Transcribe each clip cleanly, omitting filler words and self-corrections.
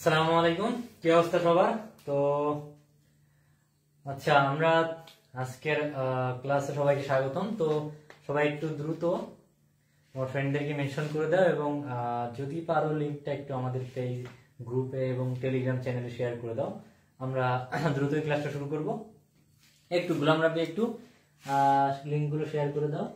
আসসালামু আলাইকুম, কি অবস্থা সবার? তো আচ্ছা, আমরা আজকের ক্লাসে সবাইকে স্বাগতম। তো সবাই একটু দ্রুত তোমার ফ্রেন্ডদেরকে মেনশন করে দাও এবং যদি পারো লিঙ্কটা একটু আমাদের এই গ্রুপে এবং টেলিগ্রাম চ্যানেলে শেয়ার করে দাও। আমরা দ্রুত এই ক্লাসটা শুরু করব। একটু গোলাম রাব্বি একটু লিঙ্কগুলো শেয়ার করে দাও।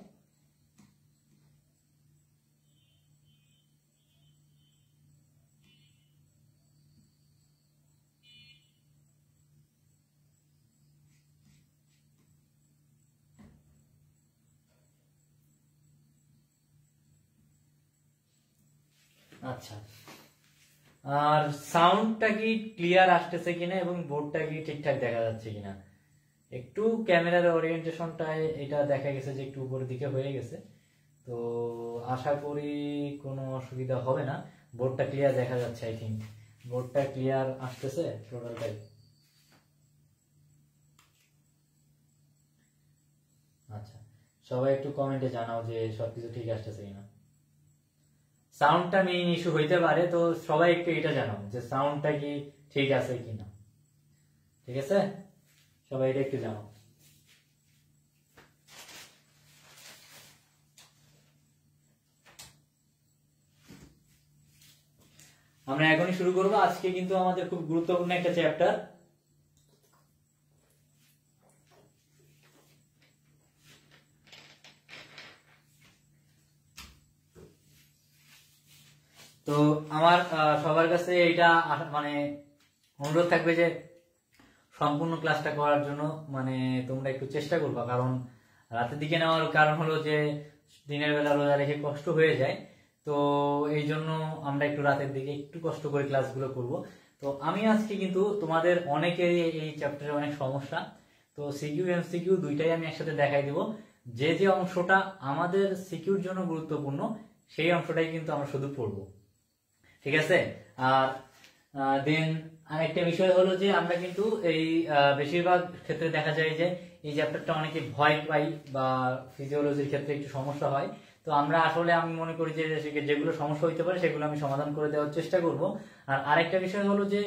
আচ্ছা, আর সাউন্ডটা কি ক্লিয়ার আসতেছে কিনা এবং বোর্ডটা কি ঠিকঠাক দেখা যাচ্ছে কিনা? একটু ক্যামেরার ওরিয়েন্টেশনটা এটা দেখা গেছে যে একটু উপরের দিকে হয়ে গেছে, তো আশা করি কোনো অসুবিধা হবে না। বোর্ডটা ক্লিয়ার দেখা যাচ্ছে, আই থিঙ্ক বোর্ডটা ক্লিয়ার আসতেছে টোটালটাই। আচ্ছা, সবাই একটু কমেন্টে জানাও যে সবকিছু ঠিক আসতেছে কিনা। সাউন্ডটা মেইন ইস্যু হইতে পারে, তো সবাই একটু এটা জানাও যে সাউন্ডটা কি ঠিক আছে কিনা। ঠিক আছে, সবাই এটা একটু জানাও। আমরা এখনই শুরু করবো। আজকে কিন্তু আমাদের খুব গুরুত্বপূর্ণ একটা চ্যাপ্টার। তো আমার সবার কাছে এটা মানে অনুরোধ থাকবে যে সম্পূর্ণ ক্লাসটা করার জন্য মানে তোমরা একটু চেষ্টা করবা, কারণ রাতের দিকে নেওয়ার কারণ হলো যে দিনের বেলা রোজা রেখে কষ্ট হয়ে যায়। তো এই জন্য আমরা একটু রাতের দিকে একটু কষ্ট করে ক্লাসগুলো করব। তো আমি আজকে কিন্তু তোমাদের অনেকেরই এই চ্যাপ্টারে অনেক সমস্যা, তো সিকিউ এমসিকিউ দুইটাই আমি একসাথে দেখাই দিব। যে যে অংশটা আমাদের সিকিউর জন্য গুরুত্বপূর্ণ সেই অংশটাই কিন্তু আমরা শুধু পড়বো, ঠিক আছে? আর দেন আরেকটা বিষয় হলো যে আমরা কিন্তু এই বেশিরভাগ ক্ষেত্রে দেখা যায় যে এই চ্যাপ্টারটা অনেকে ভয় পাই বা ফিজিওলজির ক্ষেত্রে একটু সমস্যা হয়। তো আমরা আসলে আমি মনে করি যে যেগুলো সমস্যা হইতে পারে সেগুলো আমি সমাধান করে দেওয়ার চেষ্টা করব। আর আরেকটা বিষয় হলো যে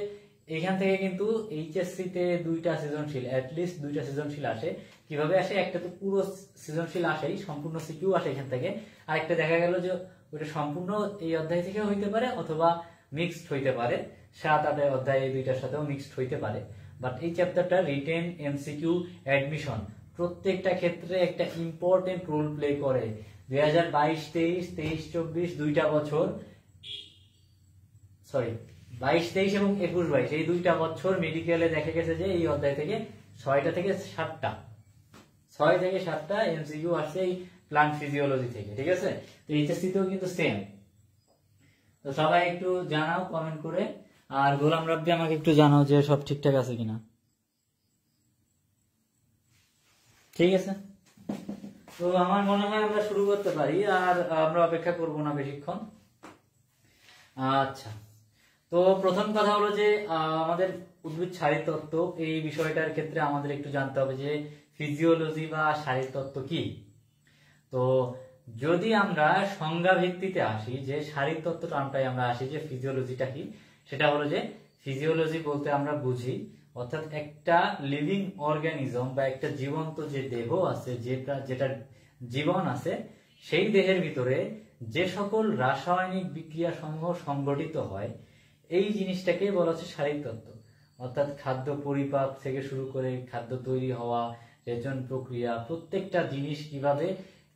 এখান থেকে কিন্তু এইচএসসি তে দুইটা সৃজনশীল, অ্যাটলিস্ট দুইটা সৃজনশীল আসে। কিভাবে আসে? একটা তো পুরো সৃজনশীল আসেই, সম্পূর্ণ সিকিউ আসে এখান থেকে। আরেকটা দেখা গেল যে ওটা সম্পূর্ণ এই অধ্যায় থেকে হইতে পারে অথবা মিক্সড হইতে পারে, 7-8 অধ্যায় এই দুইটার সাথেও মিক্সড হইতে পারে। বাট এই চ্যাপ্টারটা রিটেন, এমসিকিউ, অ্যাডমিশন প্রত্যেকটা ক্ষেত্রে একটা ইম্পর্টেন্ট রোল প্লে করে। 2022-23, 23-24 দুইটা বছর, সরি 22-23 এবং 21-22 এই দুইটা বছর মেডিকেলে দেখা গেছে যে এই অধ্যায় থেকে 6টা থেকে 7টা, 6 থেকে 7টা এমসিকিউ আসছে এই প্লান্ট ফিজিওলজি থেকে, ঠিক আছে? তো এইচএসসি তেও কিন্তু সেম। তো সবাই একটু জানাও কমেন্ট করে। আর গোলাম রাব্বি আমাকে একটু জানাও যে সব ঠিকঠাক আছে কিনা। ঠিক আছে, তো আমার মনে হয় আমরা শুরু করতে পারি, আর আমরা অপেক্ষা করব না বেশিক্ষণ। আচ্ছা, তো প্রথম কথা হলো যে আমাদের উদ্ভিদ শারীরতত্ত্ব এই বিষয়টার ক্ষেত্রে আমাদের একটু জানতে হবে যে ফিজিওলজি বা শারীরতত্ত্ব কি। তো যদি আমরা সংজ্ঞা ভিত্তিতে আসি যে শারীরতত্ত্ব টার্মটাই আমরা আসি যে ফিজিওলজিটা কি, সেটা হলো যে ফিজিওলজি বলতে আমরা বুঝি অর্থাৎ একটা লিভিং অর্গানিজম বা একটা জীবন্ত যে দেহ আছে, যেটা জীবন আছে, সেই দেহের ভিতরে যে সকল রাসায়নিক বিক্রিয়া সমূহ সংঘটিত হয় এই জিনিসটাকে বলা হচ্ছে শারীরতত্ত্ব। অর্থাৎ খাদ্য পরিপাক থেকে শুরু করে খাদ্য তৈরি হওয়া, রেচন প্রক্রিয়া, প্রত্যেকটা জিনিস কিভাবে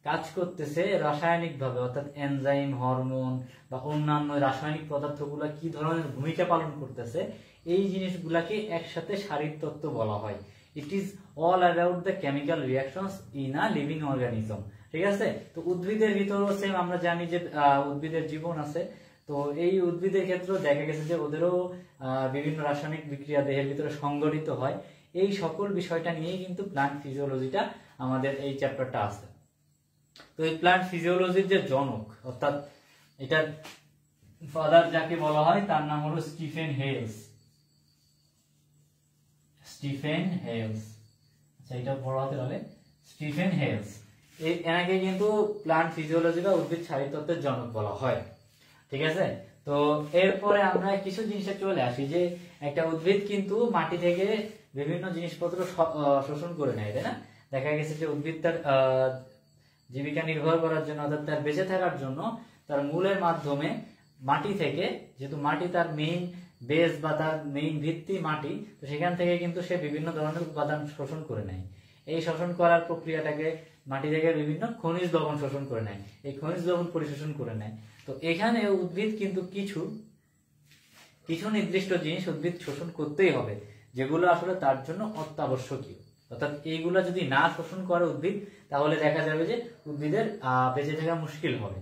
কাজ করতেছে রাসায়নিক ভাবে, অর্থাৎ এনজাইম, হরমোন বা অন্যান্য রাসায়নিক পদার্থগুলো কি ধরনের ভূমিকা পালন করতেছে, এই জিনিসগুলাকে একসাথে শারীরতত্ত্ব বলা হয়। It is all about the chemical reactions in a living organism, ঠিক আছে? তো উদ্ভিদের ভিতরেও সেম, আমরা জানি যে উদ্ভিদের জীবন আছে। তো এই উদ্ভিদের ক্ষেত্রেও দেখা গেছে যে ওদেরও বিভিন্ন রাসায়নিক বিক্রিয়া দেহের ভিতরে সংঘটিত হয়। এই সকল বিষয়টা নিয়েই কিন্তু প্লান্ট ফিজিওলজিটা আমাদের এই চ্যাপ্টারটা আছে। তো এই প্লান্ট ফিজিওলজির যে জনক, অর্থাৎ এটার ফাদার যাকে বলা হয় তার নাম হলো স্টিফেন হেলস। স্টিফেন হেলস, আচ্ছা এটা বড় হাতে হবে, স্টিফেন হেলস। এনাকে কিন্তু প্লান্ট ফিজিওলজি বা উদ্ভিদ শারীরতত্ত্বের জনক বলা হয়, ঠিক আছে? তো এরপরে আমরা কিছু জিনিসে চলে আসি যে একটা উদ্ভিদ কিন্তু মাটি থেকে বিভিন্ন জিনিসপত্র শোষণ করে নেয়, তাই না? দেখা গেছে যে উদ্ভিদ তার জীবিকা নির্বাহ করার জন্য অর্থাৎ তার বেঁচে থাকার জন্য তার মূলের মাধ্যমে মাটি থেকে, যেহেতু মাটি তার মেইন বেস বা তার মেইন ভিত্তি মাটি, তো সেখান থেকে কিন্তু সে বিভিন্ন ধরনের উপাদান শোষণ করে নেয়। এই শোষণ করার প্রক্রিয়াটাকে মাটি থেকে বিভিন্ন খনিজ লবণ শোষণ করে নেয়, এই খনিজ লবণ পরিশোষণ করে নেয়। তো এখানে উদ্ভিদ কিন্তু কিছু নির্দিষ্ট জিনিস উদ্ভিদ শোষণ করতেই হবে, যেগুলো আসলে তার জন্য অত্যাবশ্যকীয়। অর্থাৎ এইগুলো যদি না শোষণ করে উদ্ভিদ, তাহলে দেখা যাবে যে উদ্ভিদের বেঁচে থাকা মুশকিল হবে।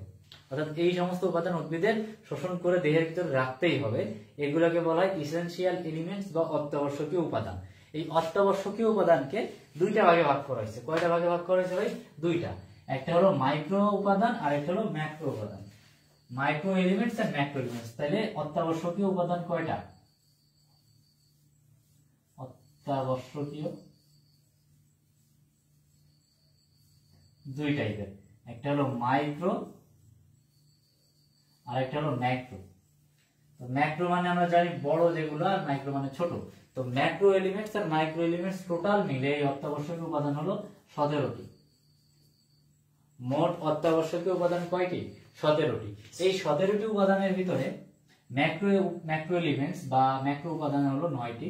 অর্থাৎ এই সমস্ত উপাদান উদ্ভিদের শোষণ করে দেহের ভিতরে রাখতেই হবে। এগুলোকে বলা হয় ইসেনশিয়াল এলিমেন্টস বা অত্যাবশ্যকীয় উপাদান। এই অত্যাবশ্যকীয় উপাদানকে দুইটা ভাগে ভাগ করা হয়েছে। কয়টা ভাগে ভাগ করা হয়েছে ভাই? দুইটা। একটা হলো মাইক্রো উপাদান আর একটা হলো ম্যাক্রো উপাদান। মাইক্রো এলিমেন্টস আর ম্যাক্রো এলিমেন্টস। তাহলে অত্যাবশ্যকীয় উপাদান কয়টা? অত্যাবশ্যকীয় দুই টাইপের, একটা হলো মাইক্রো আর একটা হলো ম্যাক্রো। তো ম্যাক্রো মানে আমরা জানি বড় যেগুলো, আর মাইক্রো মানে ছোট। তো ম্যাক্রো এলিমেন্টস আর মাইক্রো এলিমেন্টস টোটাল মিলে এই অত্যাবশ্যকীয় উপাদান হলো 17টি। মোট অত্যাবশ্যকীয় উপাদান কয়টি? 17টি। এই 17টি উপাদানের ভিতরে ম্যাক্রো এলিমেন্টস বা ম্যাক্রো উপাদান হলো 9টি,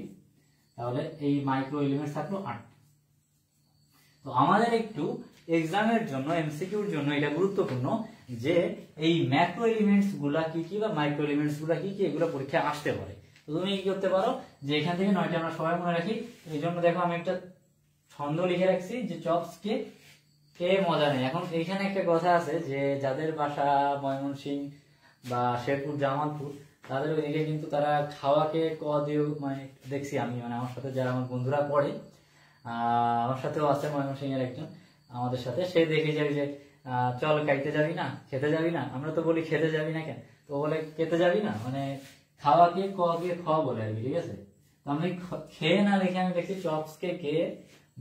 তাহলে এই মাইক্রো এলিমেন্টস থাকলো 8টি। তো আমাদের একটু এক্সামের জন্য, এমসিকিউর জন্য এটা গুরুত্বপূর্ণ যে এই ম্যাক্রো এলিমেন্টস গুলা কি কি বা মাইক্রো এলিমেন্টস গুলা কি কি, এগুলো পরীক্ষায় আসতে পারে। তো তুমি কি করতে পারো যে এখান থেকে 9টা আমরা সবাই মনে রাখি। এই জন্য দেখো আমি একটা ছন্দ লিখে রাখছি যে চপস কে কে মজা নেই। এখন এইখানে একটা কথা আছে যে যাদের বাসা ময়মনসিংহ বা শেরপুর, জামালপুর, তাদের ওইদিকে কিন্তু তারা খাওয়াকে ক দিয়ে মানে দেখছি আমি, মানে আমার সাথে যারা আমার বন্ধুরা পড়ে, আমার সাথেও আছে ময়মনসিংহের একজন আমাদের সাথে, সে দেখে যায় যে চল খাইতে যাবি না, খেতে যাবি না। আমরা তো বলি খেতে যাবি না কেন, তো বলে খেতে যাবি না, মানে খাওয়াকে ক দিয়ে খ বলে আর কি, ঠিক আছে? তো আমি খেয়ে না লিখে আমি দেখছি চপস কে কে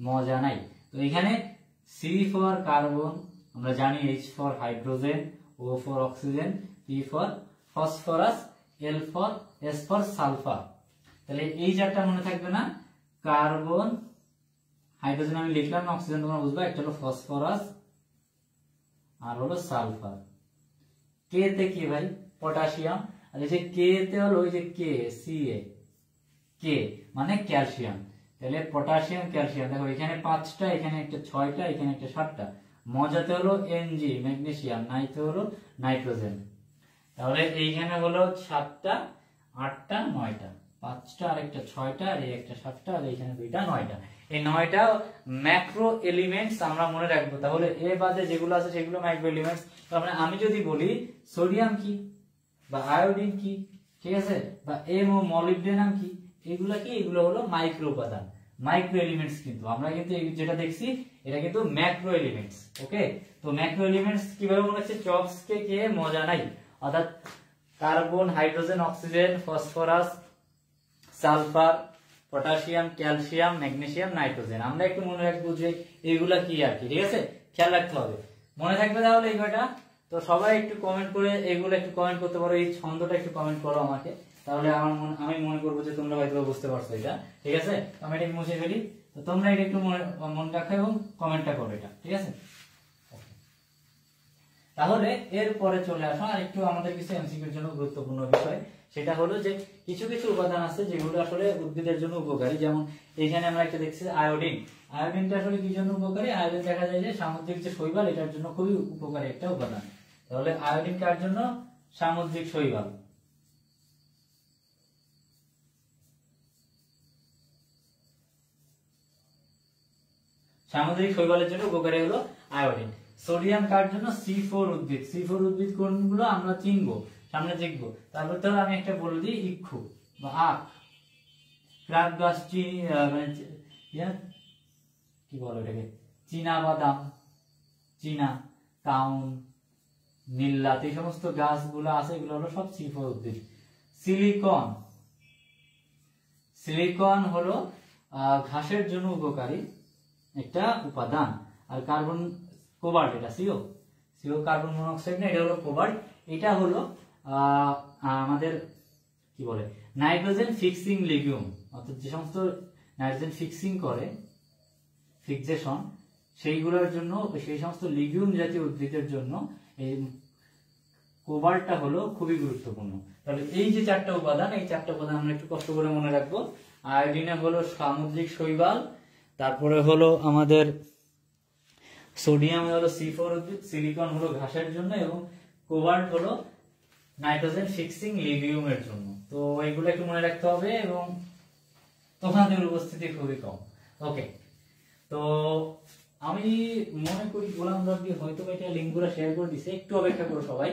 মজা নাই। তো এখানে সি ফর কার্বন, আমরা জানি H for hydrogen, O for oxygen, P for phosphorus, L for S for sulphur. তাহলে এই চারটা মনে থাকবে না? কার্বন, হাইড্রোজেন আমি লিখলাম, অক্সিজেন তোমরা বুঝবা, একটা হলো ফসফরাস আর হলো সালফার। কে তে কি ভাই? পটাশিয়াম। আর এই যে কে তে হলো ওই যে কে, সি এ, কে মানে ক্যালসিয়াম। তাহলে পটাশিয়াম, ক্যালসিয়াম। দেখো এখানে 5টা, এখানে একটা 6টা, এখানে একটা 7টা। মজাতে হলো এনজি, ম্যাগনেসিয়াম। নাইতে হলো নাইট্রোজেন। তাহলে এইখানে হলো 7টা, 8টা, 9টা। 5টা আর একটা 6টা, আর এই একটা 7টা, আর এইখানে 2টা, 9টা। এই 9টা ম্যাক্রো এলিমেন্টস আমরা মনে রাখবো। তাহলে এ বাদে যেগুলো আছে সেগুলো ম্যাক্রো এলিমেন্টস। তার মানে আমি যদি বলি সোডিয়াম কি বা আয়োডিন কি, ঠিক আছে, বা মলিবডেনাম কি, এগুলো কি? এগুলো হলো মাইক্রো উপাদান, মাইক্রো এলিমেন্টস। কিন্তু আমরা কিন্তু যেটা দেখছি এটা কিন্তু ম্যাক্রো এলিমেন্টস। ওকে, তো ম্যাক্রো এলিমেন্টস কিভাবে মনে হচ্ছে? চপস কে কে মজা নাই, অর্থাৎ carbon, hydrogen, oxygen, phosphorus, sulphur, potassium, calcium, magnesium, nitrogen. আমরা একটু মনে রাখবো যে এগুলা কি আর কি, ঠিক আছে? খেয়াল রাখতে হবে, মনে থাকবে তাহলে এই কয়টা। তো সবাই একটু কমেন্ট করে এগুলো একটু কমেন্ট করতে পারো, এই ছন্দটা একটু কমেন্ট করো আমাকে, তাহলে আমি মনে করবো যে তোমরা হয়তো বুঝতে পারছো এটা, ঠিক আছে? আমি এটা মুছে ফেলি। তো তোমরা এটা একটু মনে রাখো এবং কমেন্টটা করো এটা, ঠিক আছে? তাহলে এরপরে চলে আসো আর একটু আমাদের কিছু এমসিকিউর জন্য গুরুত্বপূর্ণ বিষয়। সেটা হলো যে কিছু কিছু উপাদান আছে যেগুলো আসলে উদ্ভিদের জন্য উপকারী। যেমন এখানে আমরা একটা দেখছি আয়োডিন। আয়োডিনটা আসলে কি জন্য উপকারী? আয়োডিন দেখা যায় যে সামুদ্রিক যে শৈবাল, এটার জন্য খুবই উপকারী একটা উপাদান। তাহলে আয়োডিন কার জন্য? সামুদ্রিক শৈবাল। সামুদ্রিক শৈবালের জন্য উপকারী হলো আয়োডিন। সোডিয়াম কার জন্য? C4 উদ্ভিদ। C4 উদ্ভিদ কোনগুলো আমরা চিনবো, সামনে দেখবো। তারপর ধরো আমি একটা বলে দিই, ইক্ষু বা আখ, ক্রাক গাছ, কি বলো এটাকে, চীনা বাদাম, চীনা, কাউন, মিল্লাত, এই সমস্ত গাছগুলো আছে, এগুলো হলো সব C4 উদ্ভিদ। সিলিকন, সিলিকন হলো ঘাসের জন্য উপকারী একটা উপাদান। আর কার্বন, কোবাল্ট, এটা সিও কার্বন মনোক্সাইড না, এটা হলো কোবাল্ট। এটা হলো আমাদের কি বলে নাইট্রোজেন ফিক্সিং লিগিউম, অর্থাৎ যে সমস্ত নাইট্রোজেন ফিক্সিং করে, ফিক্সেশন, সেইগুলোর জন্য, সেই সমস্ত লিগিউম জাতীয় উদ্ভিদের জন্য এই কোবাল্টটা হলো খুবই গুরুত্বপূর্ণ। তাহলে এই যে চারটা উপাদান, এই চারটা উপাদান আমরা একটু কষ্ট করে মনে রাখবো। আয়োডিনে হলো সামুদ্রিক শৈবাল, তারপরে হলো আমাদের সোডিয়াম হলো C4 উদ্ভিদ, সিলিকন হলো ঘাসের জন্য, এবং কোবাল্ট হলো নাইট্রোজেন ফিক্সিং লিগিউমের জন্য। তো এগুলো একটু মনে রাখতে হবে, এবং তোমাদের উপস্থিতি খুবই কম। ওকে, তো আমি মনে করি গোলাম রব্বি হয়তো এটা লিঙ্কগুলো শেয়ার করে দিছে, একটু অপেক্ষা করো সবাই।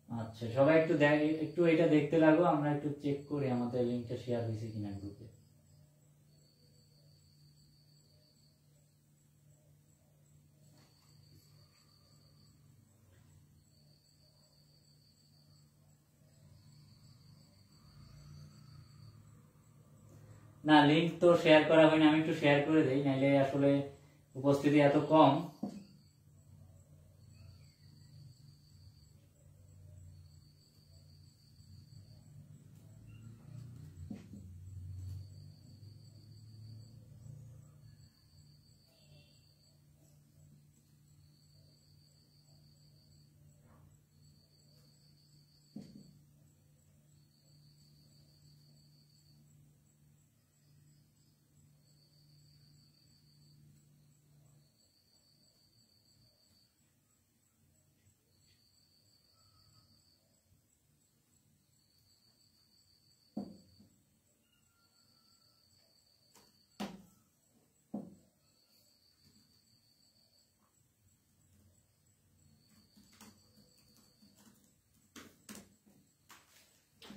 আচ্ছা, সবাই একটু এটা দেখতে লাগো, আমরা একটু চেক করি আমাদের লিংকটা শেয়ার হয়েছে কিনা গ্রুপে। না, লিংক তো শেয়ার করা হয়নি, আমি একটু শেয়ার করে দেই, নাইলে আসলে উপস্থিতি এত কম।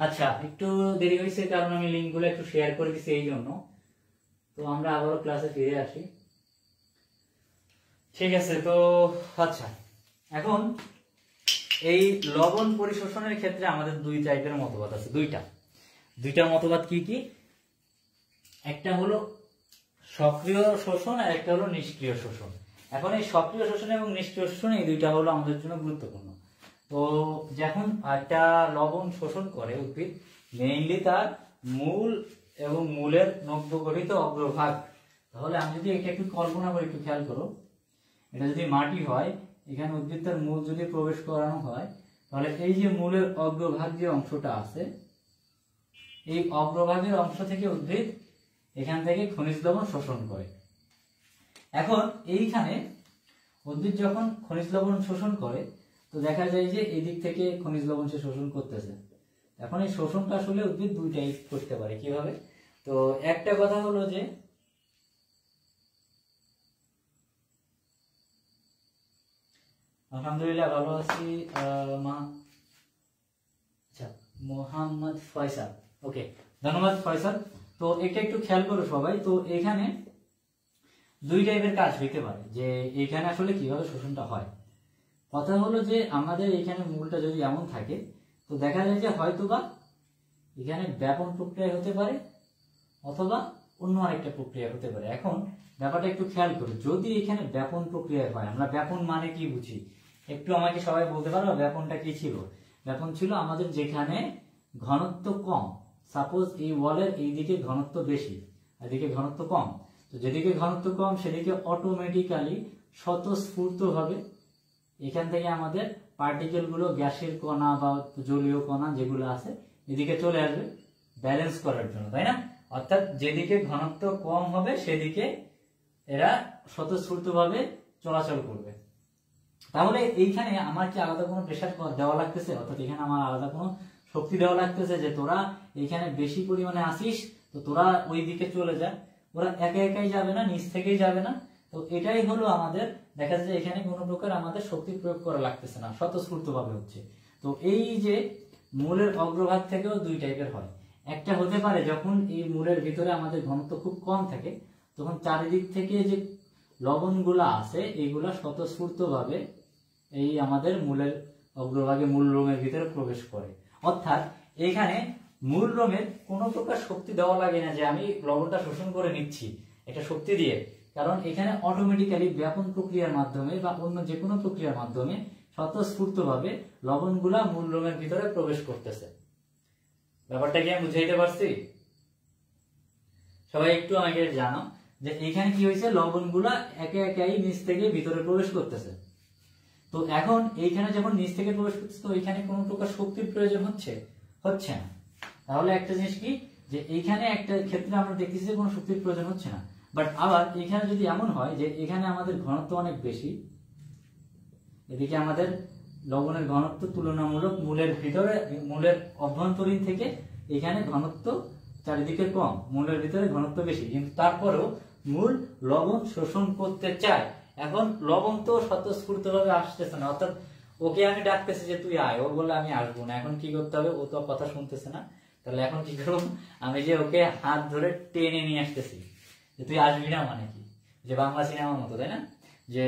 আচ্ছা, একটু দেরি হয়েছে কারণ আমি লিঙ্কগুলো একটু শেয়ার করে দিচ্ছি এই জন্য। তো আমরা আবারও ক্লাসে ফিরে আসি। ঠিক আছে, তো আচ্ছা, এখন এই লবণ পরিশোষণের ক্ষেত্রে আমাদের দুই টাইপের মতবাদ আছে, দুইটা মতবাদ কি কি? একটা হলো সক্রিয় শোষণ আর একটা হলো নিষ্ক্রিয় শোষণ। এখন এই সক্রিয় শোষণ এবং নিষ্ক্রিয় শোষণ, এই দুইটা হলো আমাদের জন্য গুরুত্বপূর্ণ। তো যখন একটা লবণ শোষণ করে উদ্ভিদ, মেইনলি তার মূল এবং মূলের নব্য গঠিত অগ্রভাগ। তাহলে আমি যদি এটা একটু কল্পনা করে একটু খেয়াল করো, এটা যদি মাটি হয়, এখানে উদ্ভিদ তার মূল যদি প্রবেশ করানো হয়, তাহলে এই যে মূলের অগ্রভাগ যে অংশটা আছে, এই অগ্রভাগের অংশ থেকে উদ্ভিদ এখান থেকে খনিজ লবণ শোষণ করে। এখন এইখানে উদ্ভিদ যখন খনিজ লবণ শোষণ করে, তো দেখা যায় যে এই দিক থেকে খনিজ লবণ সে শোষণ করতেছে। এখন এই শোষণটা আসলে উদ্ভিদ দুইটাই করতে পারে। কিভাবে? তো একটা কথা হলো যে আলহামদুলিল্লাহ ভালো আছি, আচ্ছা, মোহাম্মদ ফয়সাল, ওকে, ধন্যবাদ ফয়সাল। তো এটা একটু খেয়াল করো সবাই। তো এখানে দুই টাইপের কাজ হইতে পারে, যে এখানে আসলে কিভাবে শোষণটা হয়। কথা হলো যে আমাদের এখানে মূলটা যদি এমন থাকে, তো দেখা যায় যে হয়তোবা এখানে ব্যাপন প্রক্রিয়া হতে পারে, অথবা অন্য আরেকটা প্রক্রিয়া হতে পারে। এখন ব্যাপারটা একটু খেয়াল করো, যদি এখানে ব্যাপন প্রক্রিয়া হয়, আমরা ব্যাপন মানে কি বুঝি একটু আমাকে সবাই বলতে পারো? ব্যাপনটা কি ছিল? ব্যাপন ছিল আমাদের যেখানে ঘনত্ব কম, সাপোজ এই ওয়ালের এইদিকে ঘনত্ব বেশি, এদিকে ঘনত্ব কম, তো যেদিকে ঘনত্ব কম সেদিকে অটোমেটিক্যালি স্বতঃস্ফূর্ত ভাবে এখান থেকে আমাদের পার্টিকেল গুলো, গ্যাসের কণা বা জলীয় কণা যেগুলো আছে, এদিকে চলে আসবে ব্যালেন্স করার জন্য, তাই না? অর্থাৎ যেদিকে ঘনত্ব কম হবে সেদিকে এরা স্বতঃস্ফূর্ত ভাবে চলাচল করবে। তাহলে এইখানে আমার কি আলাদা কোনো প্রেসার দেওয়া লাগতেছে? অর্থাৎ এখানে আমার আলাদা কোনো শক্তি দেওয়া লাগতেছে যে তোরা এইখানে বেশি পরিমাণে আসিস, তো তোরা ওই দিকে চলে যা? ওরা একা একাই যাবে না, নিচ থেকেই যাবে না। তো এটাই হলো আমাদের, দেখা যাচ্ছে এখানে কোনো প্রকার আমাদের শক্তি প্রয়োগ করা লাগতেছে না, স্বতঃস্ফূর্ত ভাবে হচ্ছে। তো এই যে মূলের অগ্রভাগ থেকেও দুই টাইপের হয়। একটা হতে পারে যখন এই মূলের ভিতরে আমাদের ঘনত্ব খুব কম থাকে, তখন চারিদিক থেকে যে লবণগুলা আছে এইগুলা স্বতঃস্ফূর্ত ভাবে এই আমাদের মূলের অগ্রভাগে মূল রোমের ভিতরে প্রবেশ করে। অর্থাৎ এখানে মূল রঙের কোনো প্রকার শক্তি দেওয়া লাগে না যে আমি লবণটা শোষণ করে নিচ্ছি একটা শক্তি দিয়ে, কারণ এখানে অটোমেটিক্যালি ব্যাপন প্রক্রিয়ার মাধ্যমে বা অন্য যে কোনো প্রক্রিয়ার মাধ্যমে স্বতঃস্ফূর্তভাবে লবণগুলা মূল রঙের ভিতরে প্রবেশ করতেছে। ব্যাপারটা কি আমি বুঝাইতে পারছি? সবাই একটু আমাকে জানো যে এখানে কি হয়েছে, লবণগুলা একে একে নিচ থেকে ভিতরে প্রবেশ করতেছে। তো এখন এইখানে যখন নিচ থেকে প্রবেশ করতেছে তো এইখানে কোনো প্রকার শক্তির প্রয়োজন হচ্ছে না। তাহলে একটা জিনিস কি, যে এইখানে একটা ক্ষেত্রে আমরা দেখতেছি যে কোনো শক্তির প্রয়োজন হচ্ছে না। বাট আবার এখানে যদি এমন হয় যে এখানে আমাদের ঘনত্ব অনেক বেশি, এদিকে আমাদের লবণের ঘনত্ব তুলনামূলক মূলের অভ্যন্তরীণ থেকে এখানে ঘনত্ব চারিদিকে কম, মূলের ভিতরে ঘনত্ব বেশি, কিন্তু তারপরেও মূল লবণ শোষণ করতে চায়। এখন লবণ তো স্বতঃস্ফূর্ত ভাবে আসতেছে না, অর্থাৎ ওকে আমি ডাকতেছি যে তুই আয়, ও বলে আমি আসবো না। এখন কি করতে হবে, ও তো কথা শুনতেছে না, তাহলে এখন কি করবো, আমি যে ওকে হাত ধরে টেনে নিয়ে আসতেছি যে তুই আসবি না। মানে কি, যে বাংলা সিনেমার মতো, তাই না, যে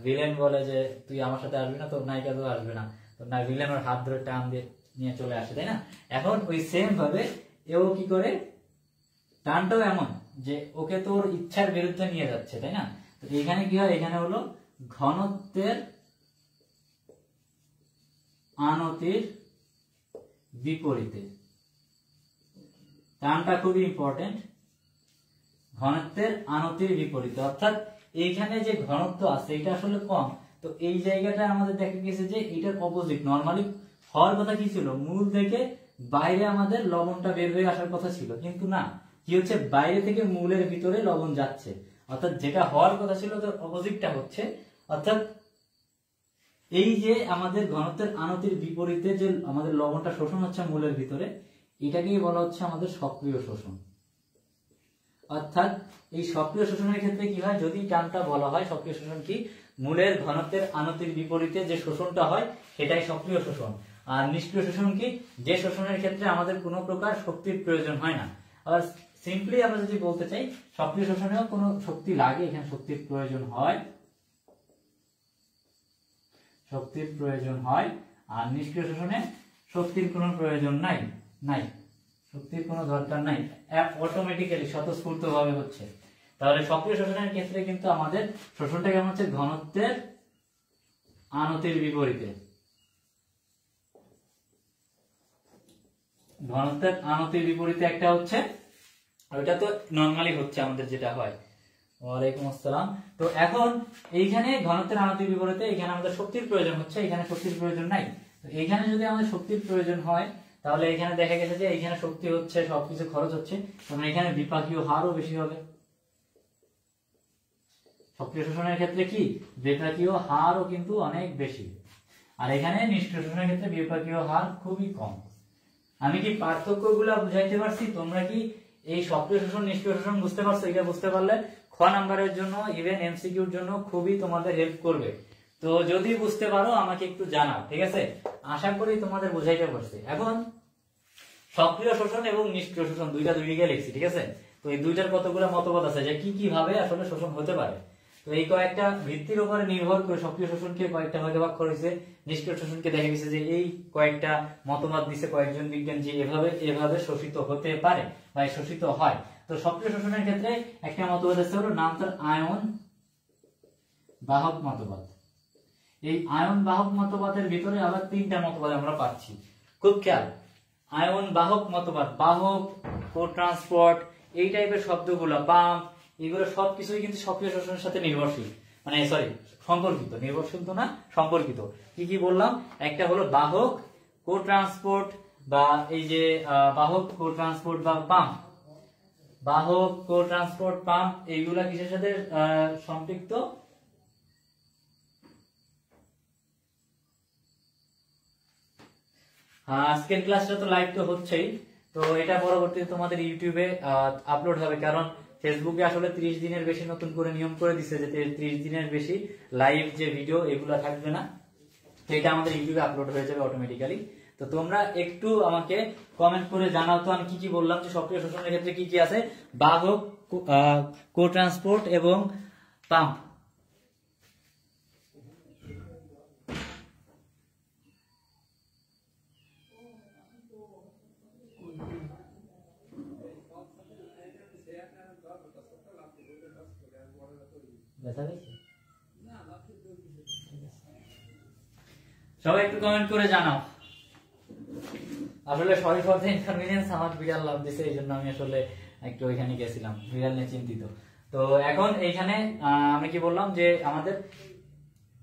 ভিলেন বলে যে তুই আমার সাথে আসবি না, তোর নায়িকা তো আসবে না, তোর না ভিলেন ওর হাত ধরে টান দিয়ে নিয়ে চলে আসে, তাই না। এখন ওই সেম ভাবে এও কি করে, টানটাও এমন যে ওকে তোর ইচ্ছার বিরুদ্ধে নিয়ে যাচ্ছে, তাই না। তো এখানে কি হয়, এখানে হলো ঘনত্বের আনতির বিপরীতে, টানটা খুবই ইম্পর্টেন্ট, ঘনত্বের আনতির বিপরীতে, অর্থাৎ এইখানে যে ঘনত্ব আছে এটা আসলে কম, তো এই জায়গাটা আমাদের দেখা গেছে যে এটার অপোজিট। নরমালি হওয়ার কথা কি ছিল, মূল থেকে বাইরে আমাদের লবণটা বের হয়ে আসার কথা ছিল, কিন্তু না, কি হচ্ছে, বাইরে থেকে মূলের ভিতরে লবণ যাচ্ছে, অর্থাৎ যেটা হওয়ার কথা ছিল তার অপোজিটটা হচ্ছে। অর্থাৎ এই যে আমাদের ঘনত্বের আনতির বিপরীতে যে আমাদের লবণটা শোষণ হচ্ছে মূলের ভিতরে, এটাকেই বলা হচ্ছে আমাদের সক্রিয় শোষণ। অর্থাৎ এই সক্রিয় শোষণের ক্ষেত্রে কি হয়, যদি টার্মটা বলা হয় সক্রিয় শোষণ কি, মূলের ঘনত্বের আনতির বিপরীতে যে শোষণটা হয় সেটাই সক্রিয় শোষণ। আর নিষ্ক্রিয় শোষণ কি, যে শোষণের ক্ষেত্রে আমাদের কোনো প্রকার শক্তির প্রয়োজন হয় না। আর সিম্পলি আমরা যদি বলতে চাই, সক্রিয় শোষণেও কোনো শক্তি লাগে, এখানে শক্তির প্রয়োজন হয়, আর নিষ্ক্রিয় শোষণে শক্তির কোনো প্রয়োজন নাই, শক্তির কোনো দরকার নাই, অটোমেটিক্যালি স্বতঃস্ফূর্ত ভাবে হচ্ছে। তাহলে সক্রিয় শোষণের ক্ষেত্রে কিন্তু আমাদের শোষণটা কেমন হচ্ছে, ঘনত্বের আনতির বিপরীতে, একটা হচ্ছে, ওইটা তো নরমালি হচ্ছে আমাদের যেটা হয়। ওয়ালাইকুম আসসালাম। তো এখন এইখানে ঘনত্বের আনতির বিপরীতে এখানে আমাদের শক্তির প্রয়োজন হচ্ছে, এখানে শক্তির প্রয়োজন নাই। তো এইখানে যদি আমাদের শক্তির প্রয়োজন হয় তাহলে এখানে দেখা গেছে যে এইখানে শক্তি হচ্ছে, সবকিছু খরচ হচ্ছে, তখন এখানে বিপাকীয় হারও বেশি হবে। সক্রিয় শোষণের ক্ষেত্রে কি, বিপাকীয় হারও কিন্তু অনেক বেশি, আর এখানে নিষ্ক্রিয় শোষণের ক্ষেত্রে বিপাকীয় হার খুবই কম। আমি কি পার্থক্যগুলো বুঝাইতে পারছি? তোমরা কি এই সক্রিয় শোষণ নিষ্ক্রিয় শোষণ বুঝতে পারছো? এটা বুঝতে পারলে খ নাম্বারের জন্য, ইভেন এমসিকিউর জন্য খুবই তোমাদের হেল্প করবে। তো যদি বুঝতে পারো আমাকে একটু জানাও, ঠিক আছে? আশা করি তোমাদের বুঝাইতে পারছি। এখন সক্রিয় শোষণ এবং নিষ্ক্রিয় শোষণ দুই দিকে লিখছি, ঠিক আছে? তো এই দুইটার কতগুলো মতবাদ আছে যে কি কি ভাবে আসলে শোষণ হতে পারে। তো এই কয়েকটা ভিত্তির উপরে নির্ভর করে সক্রিয় শোষণকে কয়েকটা ভাগে ভাগ করেছে, নিষ্ক্রিয় শোষণকে দেখা গেছে যে এই কয়েকটা মতবাদ দিছে কয়েকজন বিজ্ঞান যে এভাবে শোষিত হতে পারে বা শোষিত হয়। তো সক্রিয় শোষণের ক্ষেত্রে একটা মতবাদ আছে, হলো নাম তার আয়ন বাহক মতবাদ। এই আয়ন বাহক মতবাদের ভিতরে আবার তিনটা মতবাদ আমরা পাচ্ছি, খুব খেয়াল। আয়ন বাহক মতবাদ, বাহক, কো ট্রান্সপোর্ট, এই টাইপের শব্দগুলো, পাম্প, এগুলো সবকিছুই কিন্তু সক্রিয় শোষণের সাথে নির্ভরশীল, মানে সম্পর্কিত। নির্ভরশীল তো না, সম্পর্কিত। কি কি বললাম? একটা হলো বাহক, কো ট্রান্সপোর্ট, বা এই যে বাহক, কো ট্রান্সপোর্ট বা পাম্প, বাহক, কো ট্রান্সপোর্ট, পাম্প, এইগুলা কিসের সাথে সম্পৃক্ত? আজকের ক্লাসটা তো লাইভ তো হচ্ছেই, তো এটা পরবর্তীতে তোমাদের ইউটিউবে আপলোড হবে, কারণ ফেসবুকে আসলে 30 দিনের বেশি নতুন করে নিয়ম করে দিছে যে 30 দিনের বেশি লাইভ যে ভিডিও এগুলা থাকবে না, তো এটা আমাদের ইউটিউবে আপলোড হয়ে যাবে অটোমেটিক্যালি। তো তোমরা একটু আমাকে কমেন্ট করে জানাও তো আমি কি কি বললাম, যে সক্রিয় শোষণের ক্ষেত্রে কি কি আছে, বাহক, কো ট্রান্সপোর্ট এবং পাম্প। ব্যথা পেয়েছে? সবাই একটু কমেন্ট করে জানাও। আসলে সরি ফর দ্য ইনকনভিনিয়েন্স, আমার বিড়াল লাভ দিছে, এই জন্য আমি আসলে একটু ওইখানে গেছিলাম, বিড়াল নিয়ে চিন্তিত। তো এখন এইখানে আমি কি বললাম যে আমাদের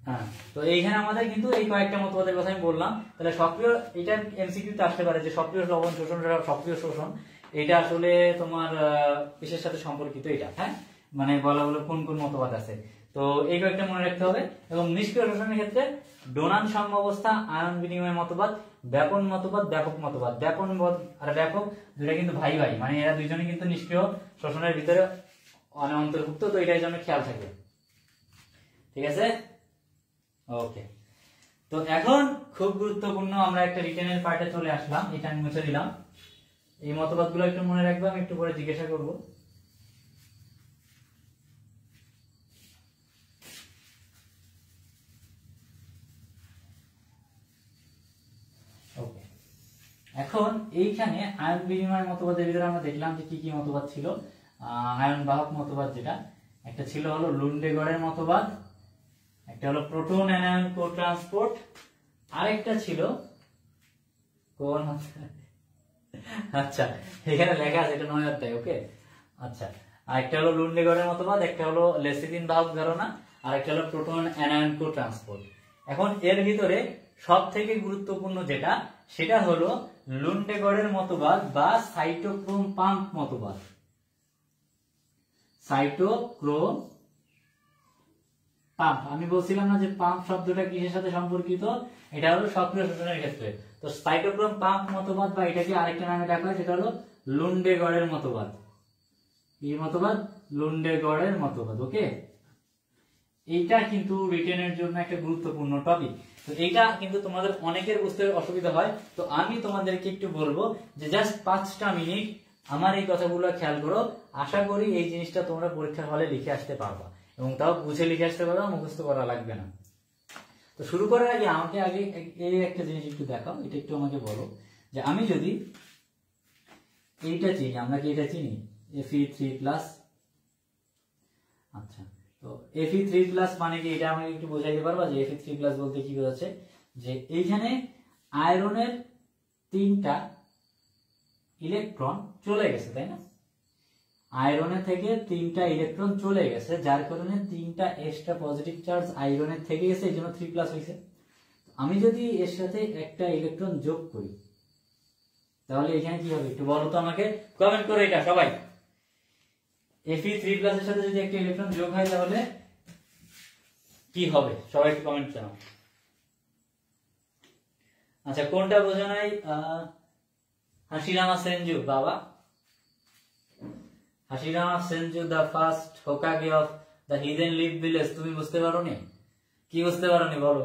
হ্যাঁ, তো এইখানে আমাদের কিন্তু এই কয়েকটা মতবাদের কথা আমি বললাম। তাহলে সক্রিয়, এটা এমসিকিউতে আসতে পারে যে সক্রিয় লবণ শোষণ, সক্রিয় শোষণ এটা আসলে তোমার কিসের সাথে সম্পর্কিত, এটা হ্যাঁ মানে বলা হলো কোন কোন মতবাদ আছে। তো এই কয়েকটা মনে রাখতে হবে। এবং নিষ্ক্রিয় শোষণের ক্ষেত্রে ডোনান সাম্যাবস্থা, আয়ন বিনিময় মতবাদ, ব্যাপন মতবাদ, ব্যাপক মতবাদ। ব্যাপন আর ব্যাপক দুটা কিন্তু ভাই ভাই, মানে এরা দুইজনে কিন্তু নিষ্ক্রিয় শোষণের ভিতরে অন্তর্ভুক্ত। তো এটার জন্য খেয়াল থাকবে, ঠিক আছে? ওকে, তো এখন খুব গুরুত্বপূর্ণ, আমরা একটা রিটেনের পার্টে চলে আসলাম। এটা আমি মুছে দিলাম। এই মতবাদগুলো একটু মনে রাখবে, আমি একটু পরে জিজ্ঞাসা করব। ওকে, এখন এইখানে আয়ন বিনিময় মতবাদের ভিতরে আমরা দেখলাম যে কি কি মতবাদ ছিল। আয়ন বাহক মতবাদ, যেটা একটা ছিল হলো লুন্ডেগড়ের মতবাদ, একটা হলো প্রোটন অ্যানায়ন কো ট্রান্সপোর্ট, আরেকটা ছিল কোন, আচ্ছা এখানে লেখা আছে এটা 9 অধ্যায়। ওকে, আচ্ছা, আরেকটা হলো লুন্ডেগড়ের মতবাদ, একটা হলো লেসিথিন বাহক ধারণা, আর একটা হলো প্রোটন অ্যানায়ন কো ট্রান্সপোর্ট। এখন এর ভিতরে সব থেকে গুরুত্বপূর্ণ যেটা, সেটা হলো লুন্ডেগড়ের মতবাদ বা সাইটোক্রোম পাম্প মতবাদ। সাইটোক্রোম পাম্প, আমি বলছিলাম না যে পাম্প শব্দটা কিসের সাথে সম্পর্কিত, এটা হলো সক্রিয় শোষণের ক্ষেত্রে। তো সাইটোক্রোম পাম্প মতবাদ বা এটাকে আরেকটা নামে ডাকা হয়, সেটা হলো লুন্ডেগড়ের মতবাদ। এই মতবাদ লুন্ডেগড়ের মতবাদ। ওকে, এইটা কিন্তু রিটেনের জন্য একটা গুরুত্বপূর্ণ টপিক। তো এইটা কিন্তু তোমাদের অনেকের বুঝতে অসুবিধা হয়। তো আমি তোমাদেরকে একটু বলবো যে জাস্ট 5টা মিনিট আমার এই কথাগুলো খেয়াল করো। আশা করি এই জিনিসটা তোমরা পরীক্ষার হলে লিখে আসতে পারবা, এবং তাও বুঝে লিখে আসতে পারবা, মুখস্থ করা লাগবে না। তো শুরু করার আগে আমাকে আগে এই একটা জিনিস একটু দেখাও, এটা একটু আমাকে বলো যে আমি যদি এইটা চিনি, আমরা কি এটা চিনি Fe3+। আচ্ছা, তো Fe3+ মানে কি, এটা আমাকে একটু বোঝাইতে পারবা যে Fe3+ বলতে কি বোঝাচ্ছে? যে এইখানে আয়রনের 3টা ইলেকট্রন চলে গেছে, তাই না? আয়রনের থেকে 3টা ইলেকট্রন চলে গেছে, যার কারণে 3টা এক্সট্রা পজিটিভ চার্জ আয়রনের থেকে গেছে, এই জন্য 3+ হয়েছে। আমি যদি এর সাথে একটা ইলেকট্রন যোগ করি, তাহলে এখানে কি হবে একটু বলো তো আমাকে, কমেন্ট করে এটা সবাই। Fe3+ এর সাথে যদি একটা ইলেকট্রন যোগ হয় তাহলে কি হবে, সবাই একটু কমেন্ট জানাও। আচ্ছা, কোনটা বোঝা নাই? হাসিরামা সেনজু, বাবা Hashirama Senju, the first Hokage of the hidden leaf village. তুমি বুঝতে পারোনি? কি বুঝতে পারোনি বলো?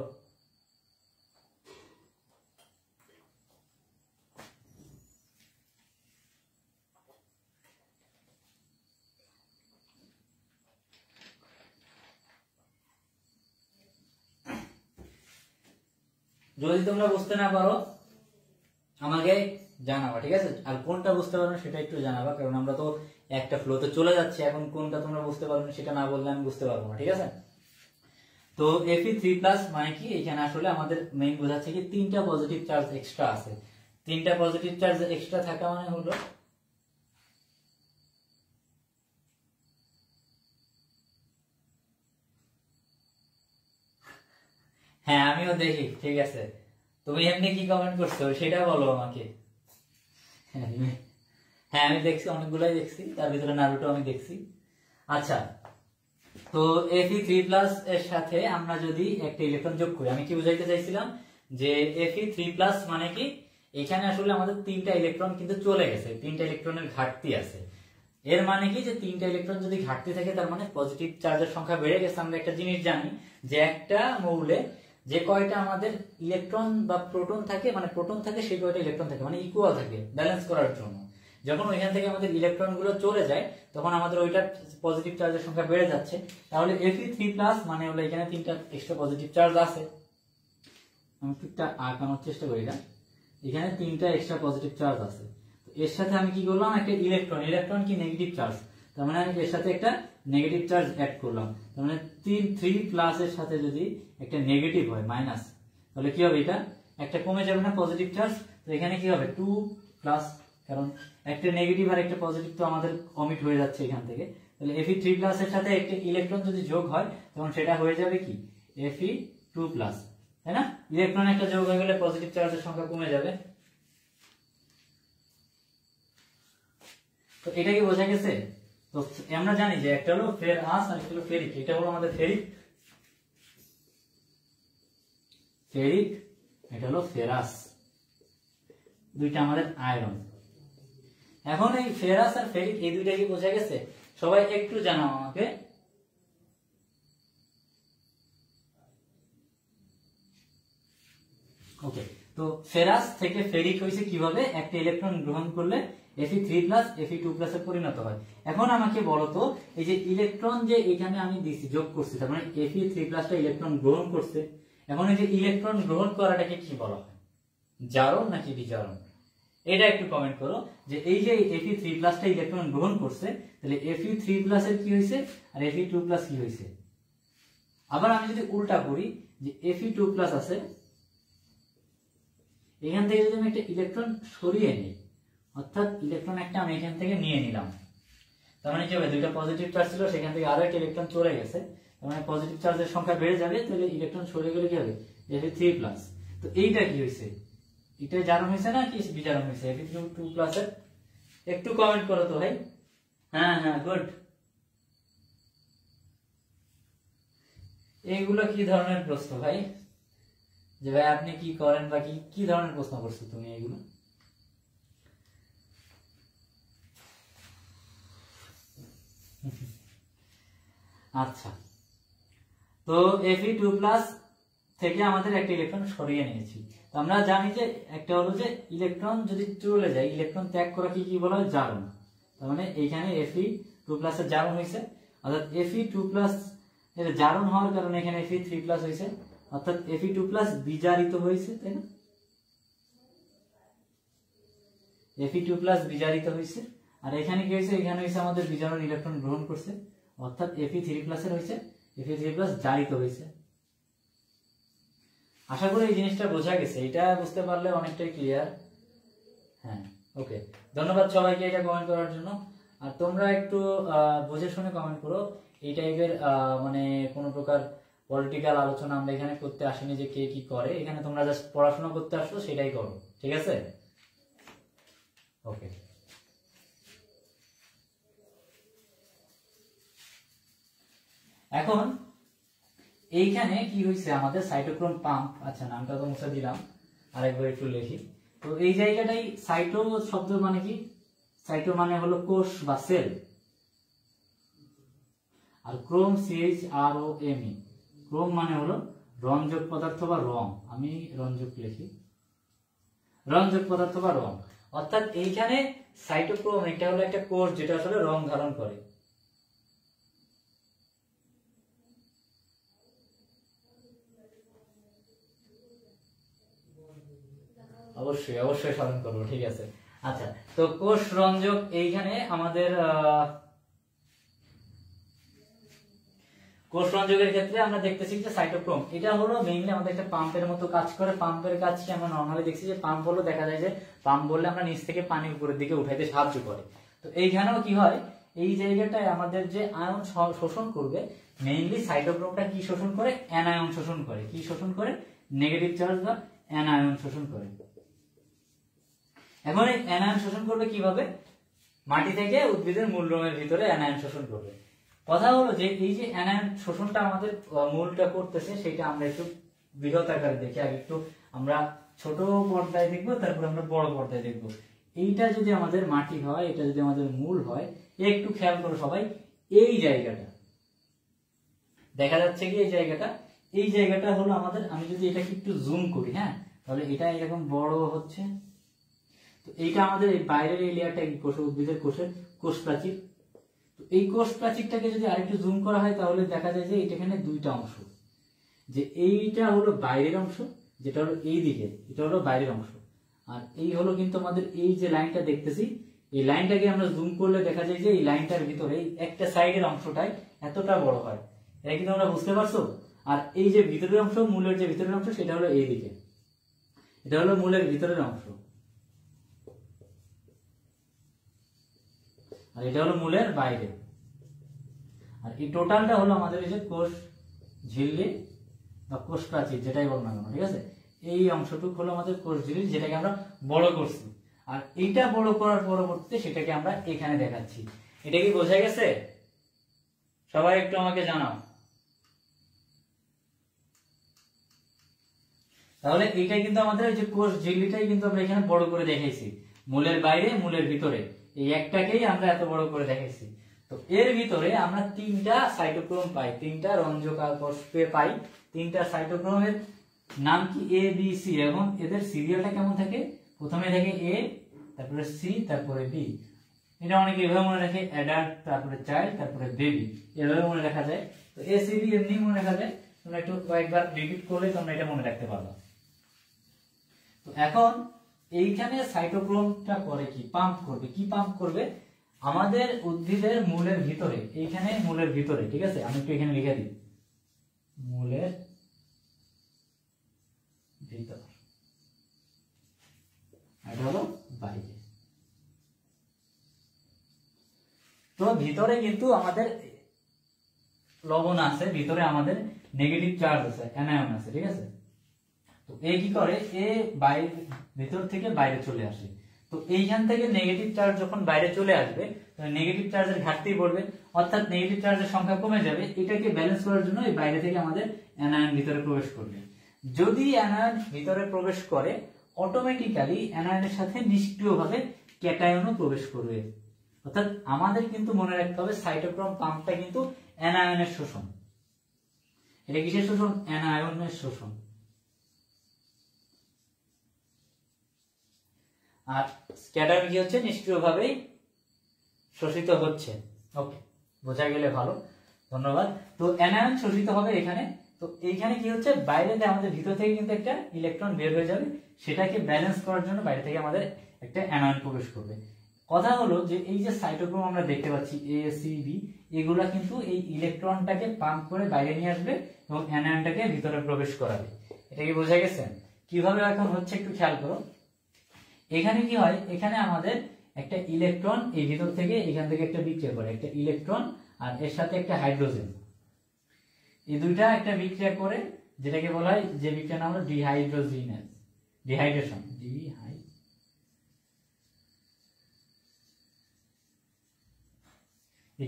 যদি তোমরা বুঝতে না পারো আমাকে জানাবা, ঠিক আছে? আর কোনটা বুঝতে পারো সেটা একটু জানাবা, কারণ আমরা তো একটা ফ্লোতে চলে যাচ্ছি। এখন কোনটা তোমরা বুঝতে পারো সেটা না বললে আমি বুঝতে পারবো না, ঠিক আছে? তো Fe3+ মানে কি, এখানে আসলে আমাদের মেইন বোঝাচ্ছে কি 3টা পজিটিভ চার্জ এক্সট্রা আছে। 3টা পজিটিভ চার্জ এক্সট্রা থাকা মানে হলো হ্যাঁ আমিও দেখি, ঠিক আছে? তুমি এমনি কি কমেন্ট করছো সেটা বলো আমাকে। হ্যাঁ আমি দেখছি, অনেকগুলাই দেখছি, তার ভিতরে নারুটো আমি দেখছি। আচ্ছা, তো Fe3+ এর সাথে আমরা যদি একটা ইলেকট্রন যোগ করি, আমি কি বুঝাইতে চাইছিলাম যে Fe3+ মানে কি, এখানে আসলে আমাদের 3টা ইলেকট্রন কিন্তু চলে গেছে, 3টা ইলেকট্রনের ঘাটতি আছে। এর মানে কি যে 3টা ইলেকট্রন যদি ঘাটতি থাকে তার মানে পজিটিভ চার্জের সংখ্যা বেড়ে গেছে। আমরা একটা জিনিস জানি যে একটা মৌলে যে কয়টা আমাদের ইলেকট্রন বা প্রোটন থাকে, মানে প্রোটন থাকে সেই কয়টা ইলেকট্রন থাকে, মানে ইকুয়াল থাকে ব্যালেন্স করার জন্য। যখন ওইখান থেকে আমাদের ইলেকট্রন গুলো চলে যায় তখন আমাদের ওইটার পজিটিভ চার্জের সংখ্যা বেড়ে যাচ্ছে। তাহলে Fe3+ মানে হলো এখানে 3টা এক্সট্রা পজিটিভ চার্জ আছে। আমি ঠিকটা আঁকানোর চেষ্টা করি না, এখানে 3টা এক্সট্রা পজিটিভ চার্জ আছে। এর সাথে আমি কি করলাম, একটা ইলেকট্রন, ইলেকট্রন কি নেগেটিভ চার্জ, তার মানে আমি এর সাথে একটা নেগেটিভ চার্জ অ্যাড করলাম, তার মানে 3 এর সাথে যদি একটা নেগেটিভ হয় মাইনাস, তাহলে কি হবে, এটা একটা কমে যাবে না পজিটিভ চার্জ, তো এখানে কি হবে 2 প্লাস, কারণ একটা নেগেটিভ আর একটা পজিটিভ তো আমাদের অমিট হয়ে যাচ্ছে এখান থেকে, তাহলে Fe3+ এর সাথে একটা ইলেকট্রন যদি যোগ হয় তখন সেটা হয়ে যাবে কি Fe2+, তাই না? ইলেকট্রন একটা যোগ হয়ে গেলে পজিটিভ চার্জের সংখ্যা কমে যাবে। তো এটা কি বোঝা গেছে? তো আমরা জানি যে একটা হলো ফেরাস আর একটা হলো ফেরিক, এটা হলো আমাদের ফেরিক, এটা হলো ফেরাস, দুইটা আমাদের আয়রন। এখন এই ফেরাস আর ফেরিক এই দুইটা কি বোঝা গেছে? সবাই একটু জানাও আমাকে। ওকে, তো ফেরাস থেকে ফেরিক হয়েছে কিভাবে, একটা ইলেকট্রন গ্রহণ করলে Fe3+ Fe2+ এ পরিণত হয়। এখন আমাকে বলো তো, এই যে ইলেকট্রন যে এখানে আমি দিছি যোগ করছি, তার মানে Fe3+ টা ইলেকট্রন গ্রহণ করছে, এখন এই যে ইলেকট্রন গ্রহণ করাটাকে কি বলা হয়, জারণ নাকি বিজারণ? এটা একটু কমেন্ট করো যে এই যে Fe3+ টা ইলেকট্রন গ্রহণ করছে, তাহলে Fe3+ এর কি হয়েছে আর Fe2+ কি হয়েছে। আবার আমি যদি উল্টা করি যে Fe2+ আছে, এখান থেকে যদি আমি একটা ইলেকট্রন সরিয়ে নিই, অর্থাৎ ইলেকট্রন একটা আমি এখান থেকে নিয়ে নিলাম, তার মানে কি হবে, দুইটা পজিটিভ চার্জ ছিল সেখান থেকে আরো একটা ইলেকট্রন চলে গেছে, তার মানে পজিটিভ চার্জের সংখ্যা বেড়ে যাবে, তাহলে ইলেকট্রন সরে গেলে কি হবে Fe3+। তো এইটা কি হয়েছে, এটা জারণ হয়েছে না কি বিজারণ হয়েছে Fe2+ এর? একটু কমেন্ট করো তো ভাই। হ্যাঁ হ্যাঁ, গুড। এইগুলো কি ধরনের প্রশ্ন ভাই, যে ভাই আপনি কি করেন বা কি ধরনের প্রশ্ন করছো তুমি এগুলো? আচ্ছা, তো Fe2+ থেকে আমাদের একটা ইলেকট্রন সরিয়ে নিয়েছি। তো আমরা জানি যে একটা হলো যে ইলেকট্রন যদি চলে যায়, ইলেকট্রন ত্যাগ করা কি বলা হয়, জারণ। তার মানে এইখানে Fe2+ এর জারণ হয়েছে, অর্থাৎ Fe2+ এর জারণ হওয়ার কারণে এখানে Fe3+ হয়েছে, অর্থাৎ Fe2+ বিজারিত হয়েছে, তাই না? Fe2+ বিজারিত হয়েছে, আর এখানে কি হয়েছে, এখানে হয়েছে আমাদের বিজারণ, ইলেকট্রন গ্রহণ করছে, অর্থাৎ Fe3+ এর হয়েছে Fe3+ জারিত হয়েছে। আশা করি এই জিনিসটা বোঝা গেছে, এটা বুঝতে পারলে অনেকটাই ক্লিয়ার। হ্যাঁ, ওকে, ধন্যবাদ সবাইকে এটা কমেন্ট করার জন্য। আর তোমরা একটু বুঝে শুনে কমেন্ট করো, এই টাইপের মানে কোনো প্রকার পলিটিক্যাল আলোচনা আমরা এখানে করতে আসিনি যে কে কি করে, এখানে তোমরা জাস্ট পড়াশোনা করতে আসছো, সেটাই করো, ঠিক আছে? ওকে, এখন এইখানে কি হয়েছে আমাদের সাইটোক্রোম পাম্প, আচ্ছা নামটা তো মুছে দিলাম, আরেকবার একটু লিখি। তো এই জায়গাটাই সাইটো শব্দ মানে কি, সাইটো মানে হলো কোষ বা সেল, আর ক্রোম CHROME, ক্রোম মানে হলো রঞ্জক পদার্থ বা রং, আমি রঞ্জক লিখি, রঞ্জক পদার্থ বা রং, অর্থাৎ এইখানে সাইটোক্রোম এটা হলো একটা কোষ যেটা আসলে রং ধারণ করে। অবশ্যই অবশ্যই স্মরণ করবো, ঠিক আছে। আচ্ছা, তো কোষ রঞ্জক এইখানে আমাদের কোষ রঞ্জকের ক্ষেত্রে আমরা দেখতেছি যে সাইটোক্রোম এটা হলো মেইনলি আমাদের একটা পাম্পের মতো কাজ করে। পাম্পের কাজ কি আমরা নরমালি দেখছি যে পাম্প হলো, দেখা যায় যে পাম্প বললে আমরা নিচ থেকে পানি উপরের দিকে উঠাইতে সাহায্য করে। তো এইখানেও কি হয়, এই জায়গাটায় আমাদের যে আয়ন শোষণ করবে, মেইনলি সাইটোক্রোমটা কি শোষণ করে, অ্যানায়ন শোষণ করে। কি শোষণ করে, নেগেটিভ চার্জ বা অ্যানায়ন শোষণ করে। এখন এই অ্যানায়ন শোষণ করবে কিভাবে, মাটি থেকে উদ্ভিদের মূল রঙের ভিতরে অ্যানায়ন শোষণ করবে। কথা হলো যে এই যে অ্যানায়ন শোষণটা আমাদের মূলটা করতেছে, সেটা আমরা একটু বৃহৎ আকারে দেখি, আগে একটু আমরা ছোট পর্দায় দেখবো, তারপর আমরা বড় পর্দায় দেখবো। এইটা যদি আমাদের মাটি হয়, এটা যদি আমাদের মূল হয়, একটু খেয়াল করো সবাই, এই জায়গাটা দেখা যাচ্ছে কি, এই জায়গাটা হলো আমাদের, আমি যদি এটাকে একটু জুম করি, হ্যাঁ, তাহলে এটা এরকম বড় হচ্ছে। তো এইটা আমাদের বাইরের এই লেয়ারটা কি, কোষ, উদ্ভিদের কোষের কোষ প্রাচীর। তো এই কোষ প্রাচীরটাকে যদি আরেকটু জুম করা হয়, তাহলে দেখা যায় যে এখানে দুইটা অংশ, যে এইটা হলো বাইরের অংশ, যেটা হলো এই দিকে, এটা হলো বাইরের অংশ, আর এই হলো কিন্তু আমাদের এই যে লাইনটা দেখতেছি, এই লাইনটাকে আমরা জুম করলে দেখা যায় যে এই লাইনটার ভিতরে একটা সাইডের অংশটাই এতটা বড় হয়। এটা কিন্তু আমরা বুঝতে পারছো। আর এই যে ভিতরের অংশ, মূলের যে ভিতরের অংশ, সেটা হলো এই দিকে, এটা হলো মূলের ভিতরের অংশ, আর এটা হলো মূলের বাইরে। আর এই টোটালটা হলো আমাদের এই যে কোষ ঝিল্লি বা কোষ প্রাচীর, যেটাই বল না কেন, ঠিক আছে। এই অংশটুকু হলো আমাদের কোষ ঝিল্লি, যেটাকে আমরা বড় করছি। আর এইটা বড় করার পরবর্তীতে সেটাকে আমরা এখানে দেখাচ্ছি। এটা কি বোঝা গেছে? সবাই একটু আমাকে জানাও। তাহলে এইটাই কিন্তু আমাদের যে কোষ ঝিল্লিটাই কিন্তু আমরা এখানে বড় করে দেখাইছি, মূলের বাইরে মূলের ভিতরে, এই একটাকেই আমরা এত বড় করে দেখাইছি। তো এর ভিতরে আমরা 3টা সাইটোক্রোম পাই, 3টা রঞ্জক কোষ পাই। 3টা সাইটোক্রোমের নাম কি? A B C. এবং এদের সিরিয়ালটা কেমন থাকে? প্রথমে থাকে এ, তারপরে সি, তারপরে বি। এটা অনেকে এভাবে মনে রাখে, অ্যাডাল্ট, তারপরে চাইল্ড, তারপরে বেবি, এভাবে মনে রাখা যায়। তো এ সি বি এমনি মনে রাখা যায়, তোমরা একটু কয়েকবার রিপিট করলে তোমরা এটা মনে রাখতে পারবে। তো এখন এইখানে সাইটোক্রোমটা করে কি? পাম্প করবে। কি পাম্প করবে? আমাদের উদ্ভিদের মূলের ভিতরে, এইখানে মূলের ভিতরে, ঠিক আছে, আমি একটু এখানে লিখে দিই, মূলের ভিতর, এটা হলো বাইরে। তো ভিতরে কিন্তু আমাদের লবণ আছে, ভিতরে আমাদের নেগেটিভ চার্জ আছে, অ্যানায়ন আছে, ঠিক আছে। তো এ কি করে? এ বাইরে, ভিতর থেকে বাইরে চলে আসে। তো এইখান থেকে নেগেটিভ চার্জ যখন বাইরে চলে আসবে, নেগেটিভ চার্জের ঘাটতি পড়বে, অর্থাৎ নেগেটিভ চার্জের সংখ্যা কমে যাবে। এটাকে ব্যালেন্স করার জন্য এই বাইরে থেকে আমাদের অ্যানায়ন ভিতরে প্রবেশ করবে। যদি অ্যানায়ন ভিতরে প্রবেশ করে, অটোমেটিক্যালি অ্যানায়নের সাথে নিষ্ক্রিয়ভাবে ক্যাটায়নও প্রবেশ করবে। অর্থাৎ আমাদের কিন্তু মনে রাখতে হবে, সাইটোক্রোম পাম্পটা কিন্তু অ্যানায়নের শোষণ। এটা কিসের শোষণ? অ্যানায়নের শোষণ। আর স্ক্যাটার কি হচ্ছে? নিষ্ক্রিয়ভাবেই শোষিত হচ্ছে। ওকে, বোঝা গেলে ভালো, ধন্যবাদ। তো অ্যানায়ন শোষিত হবে এখানে। তো এইখানে কি হচ্ছে? বাইরেতে আমাদের ভিতর থেকে কিন্তু একটা ইলেকট্রন বের হয়ে যাবে, সেটাকে ব্যালেন্স করার জন্য বাইরে থেকে আমাদের একটা অ্যানায়ন প্রবেশ করবে। কথা হলো যে এই যে সাইটোক্রোম আমরা দেখতে পাচ্ছি এ সি বি, এগুলা কিন্তু এই ইলেকট্রনটাকে পাম্প করে বাইরে নিয়ে আসবে এবং অ্যানায়নটাকে ভিতরে প্রবেশ করাবে। এটা কি বোঝা গেছে? কিভাবে এখন হচ্ছে একটু খেয়াল করো। এখানে কি হয়? এখানে আমাদের একটা ইলেকট্রন এই ভিতর থেকে এখান থেকে একটা বিক্রিয়া করে, একটা ইলেকট্রন আর এর সাথে একটা হাইড্রোজেন, এই দুইটা একটা বিক্রিয়া করে, যেটাকে বলা হয়, যে বিক্রিয়ার নাম হলো ডিহাইড্রোজিনেস, ডিহাইড্রেশন,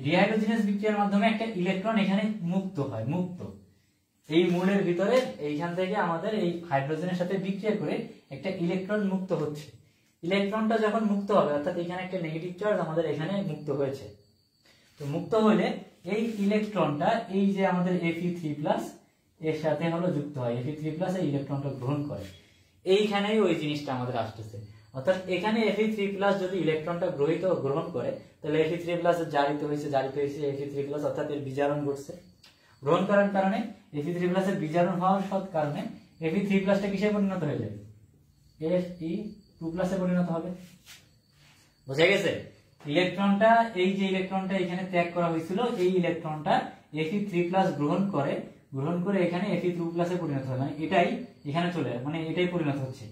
ডিহাইড্রোজিনেস বিক্রিয়ার মাধ্যমে একটা ইলেকট্রন এখানে মুক্ত হয়, মুক্ত। এই মূলের ভিতরে এইখান থেকে আমাদের এই হাইড্রোজেনের সাথে বিক্রিয়া করে একটা ইলেকট্রন মুক্ত হচ্ছে। ইলেকট্রনটা যখন মুক্ত হবে, অর্থাৎ এখানে একটা নেগেটিভ চার্জ আমাদের এখানে মুক্ত হয়েছে। তো মুক্ত হলে এই ইলেকট্রনটা এই যে আমাদের Fe3+ এর সাথে হলো যুক্ত হয়, Fe3+ এই ইলেকট্রনটা গ্রহণ করে। এইখানেই ওই জিনিসটা আমাদের আসতেছে, অর্থাৎ এখানে Fe3+ যদি ইলেকট্রনটা গ্রহণ করে, তাহলে Fe3+ জারিত হয়েছে Fe3+, অর্থাৎ এর বিজারণ ঘটছে। গ্রহণ করার কারণে Fe3+ এর বিজারণ হওয়ার কারণে Fe3+ টা কিসে পরিণত হয়ে যাবে? Fe2+ এ পরিণত হবে। বুঝা গেছে? ইলেকট্রনটা, এই যে ইলেকট্রনটা এখানে ত্যাগ করা হয়েছিল, এই ইলেকট্রনটা Fe3+ গ্রহণ করে এখানে Fe2+ এ পরিণত হয়, মানে এটাই এখানে চলে, মানে এটাই পরিণত হচ্ছে।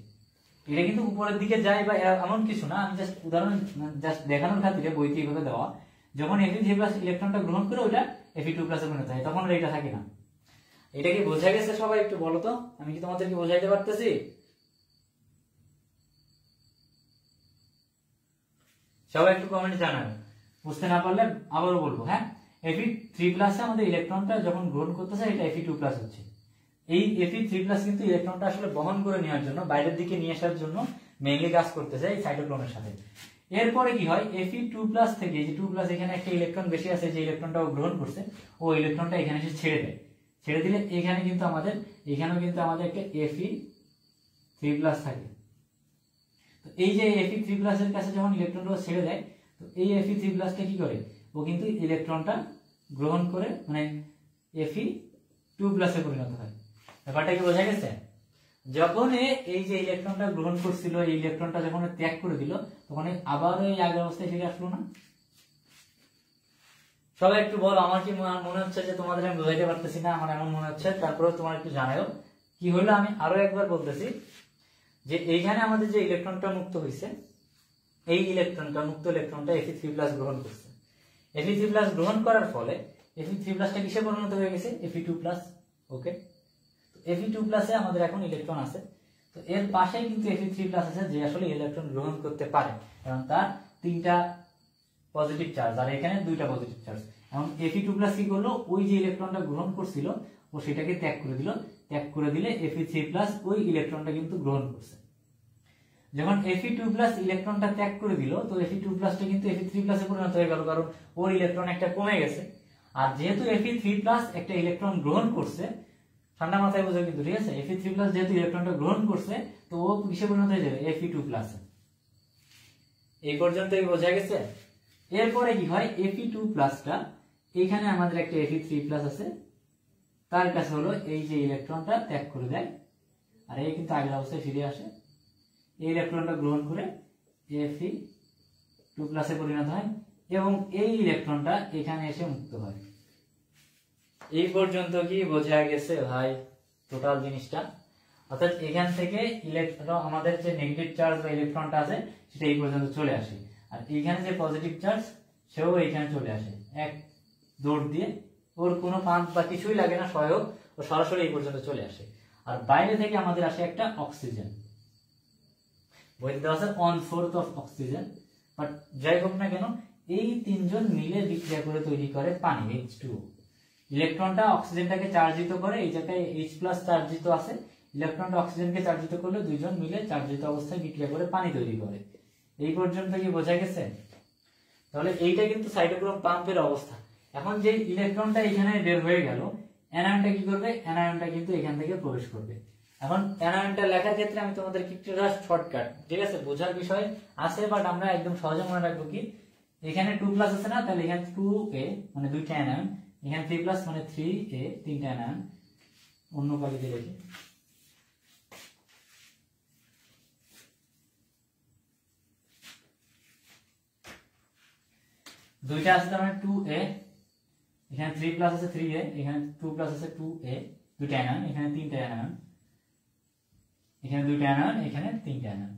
এটা কিন্তু উপরের দিকে যায় বা এমন কিছু না, আমি জাস্ট উদাহরণ, জাস্ট দেখানোর খাতিরে বইতে এইভাবে দেওয়া। যখন Fe3+ ইলেকট্রনটা গ্রহণ করে ওটা Fe2+ এ পরিণত হয়, তখন এটা থাকে না। এটা কি বোঝা গেছে সবাই? একটু বলো তো, আমি কি তোমাদেরকে বোঝাইতে পারতেছি? সবাই একটু কমেন্টে জানাবে, বুঝতে না পারলে আবারও বলবো। হ্যাঁ, Fe3+ আমাদের ইলেকট্রনটা যখন গ্রহণ করতেছে, এটা Fe2+ হচ্ছে। এই Fe3+ কিন্তু ইলেকট্রনটা আসলে বহন করে নেওয়ার জন্য, বাইরের দিকে নিয়ে আসার জন্য মেইনলি কাজ করতেছে এই সাইটোক্রোমের সাথে। এরপরে কি হয়? Fe2+ থেকে, এই যে 2+, এখানে একটা ইলেকট্রন বেশি আছে, যে ইলেকট্রনটাও গ্রহণ করছে, ও ইলেকট্রনটা এখানে এসে ছেড়ে দেয়। ছেড়ে দিলে এখানে কিন্তু আমাদের, এখানেও কিন্তু আমাদের একটা Fe3+ থাকে। তো এই যে Fe3+ এর কাছে যখন ইলেকট্রনটা ছেড়ে দেয়, তো এই Fe3+ টা কি করে? ও কিন্তু ইলেকট্রনটা গ্রহণ করে, মানে Fe2+ এ পরিণত হয়। ব্যাপারটা কি বোঝা গেছে? যখন এই যে ইলেকট্রনটা গ্রহণ করছিল, এই ইলেকট্রনটা যখন ত্যাগ করে দিল, তখন আবার এই আগের অবস্থায় ফিরে আসলো না? সবাই একটু বলো, আমার কি মনে হচ্ছে যে তোমাদের আমি বোঝাইতে পারতেছি না? আমার এমন মনে হচ্ছে, তারপরে তোমার একটু জানাও কি হলো। আমি আরো একবার বলতেছি যে এইখানে আমাদের যে ইলেকট্রনটা মুক্ত হয়েছে, এই ইলেকট্রনটা, মুক্ত ইলেকট্রনটা Fe3+ গ্রহণ করছে। Fe3+ গ্রহণ করার ফলে Fe3+টা কিসে পরিণত হয়ে গেছে? Fe2+। ওকে, Fe2+ এ আমাদের এখন ইলেকট্রন আছে। তো এর পাশে কিন্তু Fe3+ আছে, যে আসলে ইলেকট্রন গ্রহণ করতে পারে, কারণ তার 3টা পজিটিভ চার্জ আর এখানে 2টা পজিটিভ চার্জ। এখন Fe2+ কি করলো? ওই যে ইলেকট্রনটা গ্রহণ করছিল ও সেটাকে ত্যাগ করে দিল। ত্যাগ করে দিলে Fe3+ ওই ইলেকট্রনটা কিন্তু গ্রহণ করছে। যখন Fe2+ ইলেকট্রনটা ত্যাগ করে দিল, তো Fe2+টা কিন্তু Fe3+ এ পরিণত হয়ে গেল, কারণ ওর ইলেকট্রন একটা কমে গেছে। আর যেহেতু Fe3+ একটা ইলেকট্রন গ্রহণ করছে, ঠান্ডা মাথায় বোঝো কিন্তু, ঠিক আছে? Fe3+ যেহেতু ইলেকট্রনটা গ্রহণ করছে, তো ও কিসে পরিণত হয়ে যাবে? Fe2+। এই পর্যন্তই বোঝা গেছে। এরপরে কি হয়? Fe2+টা এইখানে আমাদের একটা Fe3+ আছে, তার কাছে হলো এই যে ইলেকট্রনটা ত্যাগ করে দেয়, আর এই কিন্তু আগের অবস্থায় ফিরে আসে। এই ইলেকট্রনটা গ্রহণ করে Fe2+ এ পরিণত হয় এবং এই ইলেকট্রনটা এখানে এসে মুক্ত হয়। এই পর্যন্ত কি বোঝা গেছে ভাই টোটাল জিনিসটা? অর্থাৎ এখান থেকে ইলেকট্রন, আমাদের যে নেগেটিভ চার্জ বা ইলেকট্রনটা আছে সেটা এই পর্যন্ত চলে আসে, আর এখানে যে পজিটিভ চার্জ সেও এখানে চলে আসে এক দৌড় দিয়ে। ওর কোনো পাম্প বা কিছুই লাগে না, সহায়ক, ও সরাসরি এই পর্যন্ত চলে আসে। আর বাইরে থেকে আমাদের আসে একটা অক্সিজেন, বইতে দেওয়া আছে 1/4 অফ অক্সিজেন। বাট যাই হোক না কেন, এই তিনজন মিলে বিক্রিয়া করে তৈরি করে পানি, H2O। ইলেকট্রনটা অক্সিজেনটাকে চার্জিত করে, এই জায়গায় H+ চার্জিত আছে, ইলেকট্রনটা অক্সিজেনকে চার্জিত করলে দুইজন মিলে চার্জিত অবস্থায় বিক্রিয়া করে পানি তৈরি করে। এই পর্যন্ত কি বোঝা গেছে? তাহলে এইটা কিন্তু সাইটোক্রোম পাম্পের অবস্থা। এখন যে ইলেকট্রনটা এখানে বের হয়ে গেল, অ্যানায়নটা কি করবে? অ্যানায়নটা কিন্তু এখান থেকে প্রবেশ করবে। এখন অ্যানায়নটা লেখার ক্ষেত্রে আমি তোমাদের একটু জাস্ট শর্টকাট, ঠিক আছে, বোঝার বিষয় আছে, বাট আমরা একদম সহজে মনে রাখবো কি, এখানে 2+ আছে না, তাহলে এখানে 2A মানে 2টা অ্যানায়ন, এখানে 3+ মানে 3A 3টা অ্যানায়ন। অন্য কালিতে লিখি, দুইটা আছে তার মানে 2A, এখানে 3+ আছে 3A, এখানে 2+ আছে 2A, দুইটা অ্যানায়ন, এখানে 3টা অ্যানায়ন, এখানে 2টা অ্যানায়ন, এখানে 3টা অ্যানায়ন।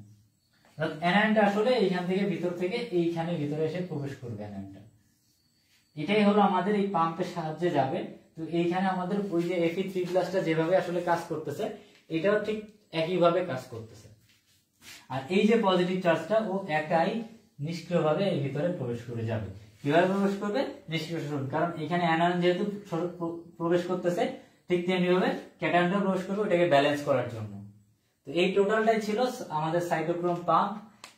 অর্থাৎ অ্যানায়নটা আসলে এইখান থেকে ভিতর থেকে এইখানে ভিতরে এসে প্রবেশ করবে অ্যানায়নটা। এটাই হলো আমাদের এই পাম্পের সাহায্যে যাবে। তো এইখানে আমাদের ওই যে Fe3+টা যেভাবে আসলে কাজ করতেছে, এটাও ঠিক একইভাবে কাজ করতেছে। আর এই যে পজিটিভ চার্জটা, ও একাই নিষ্ক্রিয়ভাবে এই ভিতরে প্রবেশ করে যাবে। কিভাবে প্রবেশ করবে? নিষ্ক্রিয় শোষণ, কারণ এখানে অ্যানায়ন যেহেতু প্রবেশ করতেছে, ঠিক তেমনি ভাবে ক্যাটায়নটা প্রবেশ করবে, ওটাকে ব্যালেন্স করার জন্য। তো এই টোটালটাই ছিল আমাদের সাইটোক্রোম পাম্প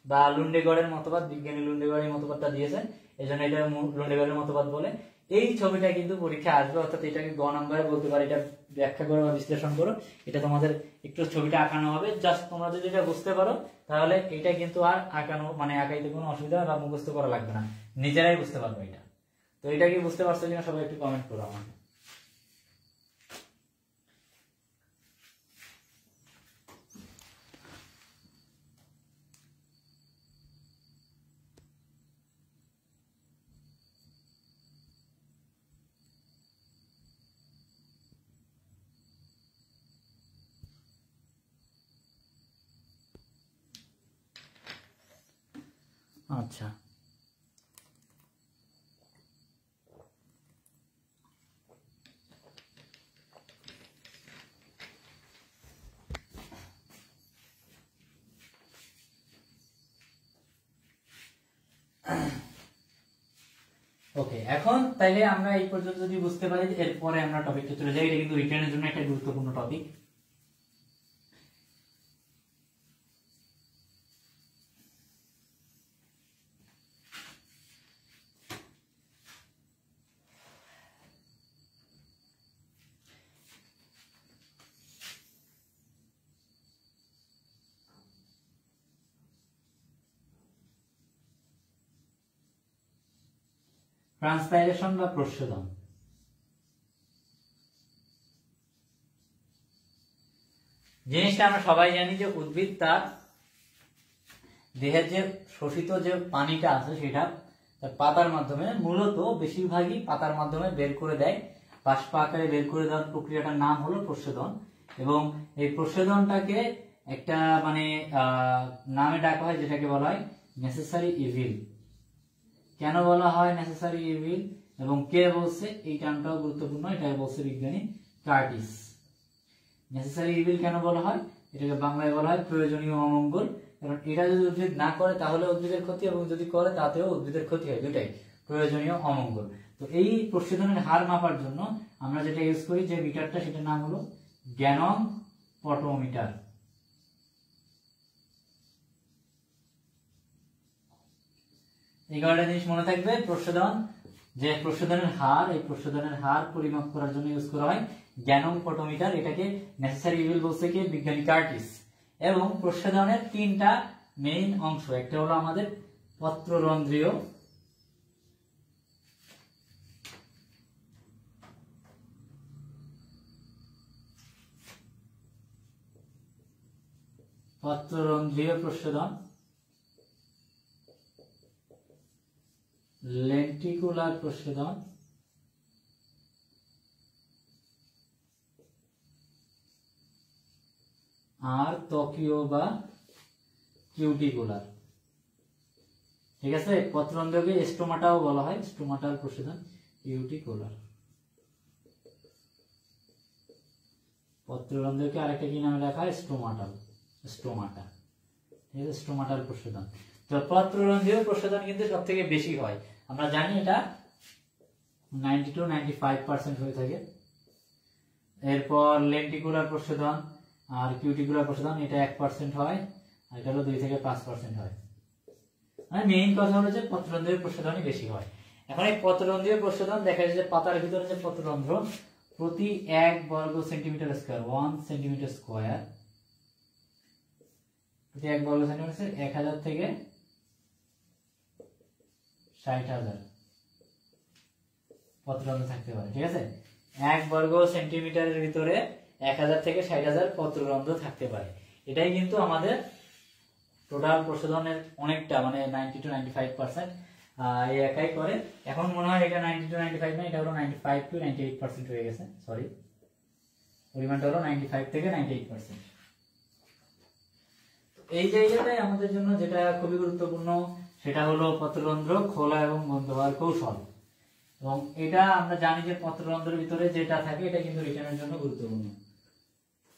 বা লুন্ডেগড়ের মতবাদ। বিজ্ঞানী লুন্ডেগড় এই মতবাদটা দিয়েছেন, এই জন্য এটা লুন্ডেগড়ের মতবাদ বলে। এই ছবিটা কিন্তু পরীক্ষা আসবে, অর্থাৎ এটাকে গ নম্বরে বলতে পারে, এটা ব্যাখ্যা করো বা বিশ্লেষণ করো। এটা তোমাদের একটু ছবিটা আঁকানো হবে, জাস্ট তোমরা যদি এটা বুঝতে পারো তাহলে এটা কিন্তু আর আঁকানো মানে আঁকাইতে কোনো অসুবিধা বা মুখস্থ করা লাগবে না, নিজেরাই বুঝতে পারবে এটা। তো এটা কি বুঝতে পারছো কিনা সবাই একটু কমেন্ট করো আমাকে। আচ্ছা, ওকে, এখন তাইলে আমরা এই পর্যন্ত যদি বুঝতে পারি, এরপরে আমরা টপিকটা চলে যাই। এটা কিন্তু রিটেনের জন্য একটা গুরুত্বপূর্ণ টপিক। ট্রান্সপাইরেশন বা প্রস্বেদন। জিনিসটা আমরা সবাই জানি যে উদ্ভিদ তার দেহের যে শোষিত যে পানিটা আছে সেটা তার পাতার মাধ্যমে, মূলত বেশিরভাগই পাতার মাধ্যমে বের করে দেয়। বাষ্প আকারে বের করে দেওয়ার প্রক্রিয়াটার নাম হলো প্রস্বেদন। এবং এই প্রস্বেদনটাকে একটা মানে নামে ডাকা হয়, যেটাকে বলা হয় নেসেসারি ইভিল। কেন বলা হয় নেসেসারি ইভিল এবং কে বলছে, এই টার্মটাও গুরুত্বপূর্ণ। এটা বলছে বিজ্ঞানী কার্টিস। নেসেসারি ইভিল কেন বলা হয়, এটাকে বাংলায় বলা হয় প্রয়োজনীয় অমঙ্গল। কারণ এটা যদি উদ্ভিদ না করে তাহলে উদ্ভিদের ক্ষতি, এবং যদি করে তাতেও উদ্ভিদের ক্ষতি হয়, দুটাই প্রয়োজনীয় অমঙ্গল। তো এই প্রস্বেদনের হার মাপার জন্য আমরা যেটা ইউজ করি, যে মিটারটা, সেটার নাম হলো গ্যানম পটোমিটার। এই কয়টা জিনিস মনে থাকবে। প্রস্বেদন, যে প্রস্বেদনের হার, এই প্রস্বেদনের হার পরিমাপ করার জন্য ইউজ করা হয় গ্যানম পটোমিটার। এটাকে নেসেসারি ইভিল বলছে কি বিজ্ঞানী কার্টিস। এবং প্রস্বেদনের তিনটা মেইন অংশ, একটা হলো আমাদের পত্ররন্ধ্রীয়, পত্ররন্ধ্রীয় প্রস্বেদন, লেন্টিকুলার প্রস্বেদন, আর ত্বকীয় বা কিউটিকুলার। ঠিক আছে, পত্ররন্ধ্রকে স্টোমাটাও বলা হয়, স্টোমাটাল প্রস্বেদন, কিউটিকুলার। পত্ররন্ধ্রকে আরেকটা কি নামে লেখা হয়, স্টোমাটাল, স্টোমাটা। ঠিক আছে, স্টোমাটাল প্রস্বেদন। তো পত্ররন্ধ্রীয় প্রস্বেদন কিন্তু সব থেকে বেশি হয়, আমরা জানি এটা 90 to 95% হয়ে থাকে। এরপর লেন্টিকুলার প্রস্বেদন আর কিউটিকুলার প্রস্বেদন, এটা 1% হয়, আর এটা হলো 2 থেকে 5% হয়। মানে মেইন কথা হলো যে পত্ররন্ধ্রীয় প্রস্বেদনই বেশি হয়। এখন এই পত্ররন্ধ্রীয় প্রস্বেদন দেখা যায় যে পাতার ভিতরে যে পত্ররন্ধ্র, প্রতি 1 বর্গ সেন্টিমিটার স্কয়ার, 1 সেন্টিমিটার স্কয়ার, প্রতি 1 বর্গ সেন্টিমিটার 1000 থেকে 60,000 পত্ররন্ধ্র থাকতে পারে। ঠিক আছে, 1 বর্গ সেন্টিমিটারের ভিতরে 1000 থেকে 60,000 পত্ররন্ধ্র থাকতে পারে। এটাই কিন্তু আমাদের টোটাল প্রস্বেদনের অনেকটা, মানে 90 to 95% এই একাই করে। এখন মনে হয় এটা 90 to 95 না, এটা হলো 95 to 98% হয়ে গেছে, সরি, পরিমাণটা হলো 95 থেকে 98%। এই জায়গাটায় আমাদের জন্য যেটা খুবই গুরুত্বপূর্ণ, সেটা হলো পত্ররন্ধ্র খোলা এবং বন্ধ হওয়ার কৌশল। এবং এটা আমরা জানি যে পত্ররন্ধ্রের ভিতরে যেটা থাকে এটা কিন্তু রিটার্নের জন্য গুরুত্বপূর্ণ।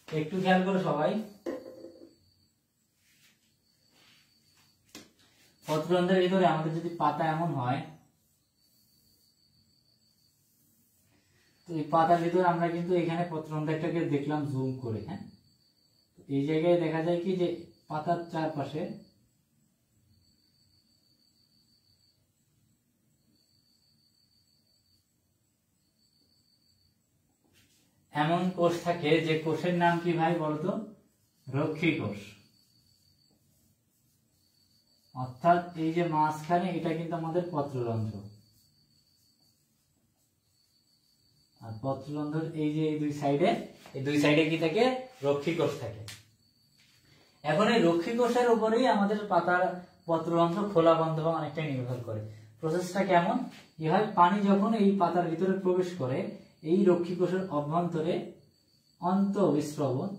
একটু খেয়াল করো সবাই, পত্ররন্ধ্রের ভিতরে আমাদের যদি পাতা এমন হয়, তো এই পাতার ভিতরে আমরা কিন্তু এখানে পত্ররন্ধ্রটাকে দেখলাম জুম করে, হ্যাঁ, এই জায়গায় দেখা যায় কি যে পাতার চারপাশে এমন কোষ থাকে, যে কোষের নাম কি ভাই বলতো, রক্ষী কোষ। অর্থাৎ এই যে মাঝখানে এটা কিন্তু আমাদের পত্ররন্ধ্র, আর পত্ররন্ধ্রের এই যে এই দুই সাইডে কি থাকে, রক্ষী কোষ থাকে। এখন এই রক্ষী কোষের উপরেই আমাদের পাতার পত্ররন্ধ্র খোলা বন্ধ হওয়া অনেকটাই নির্ভর করে। প্রসেসটা কেমন কি হয়, পানি যখন এই পাতার ভিতরে প্রবেশ করে, এই রক্ষী কোষের অভ্যন্তরে অন্তঃবিস্রবণ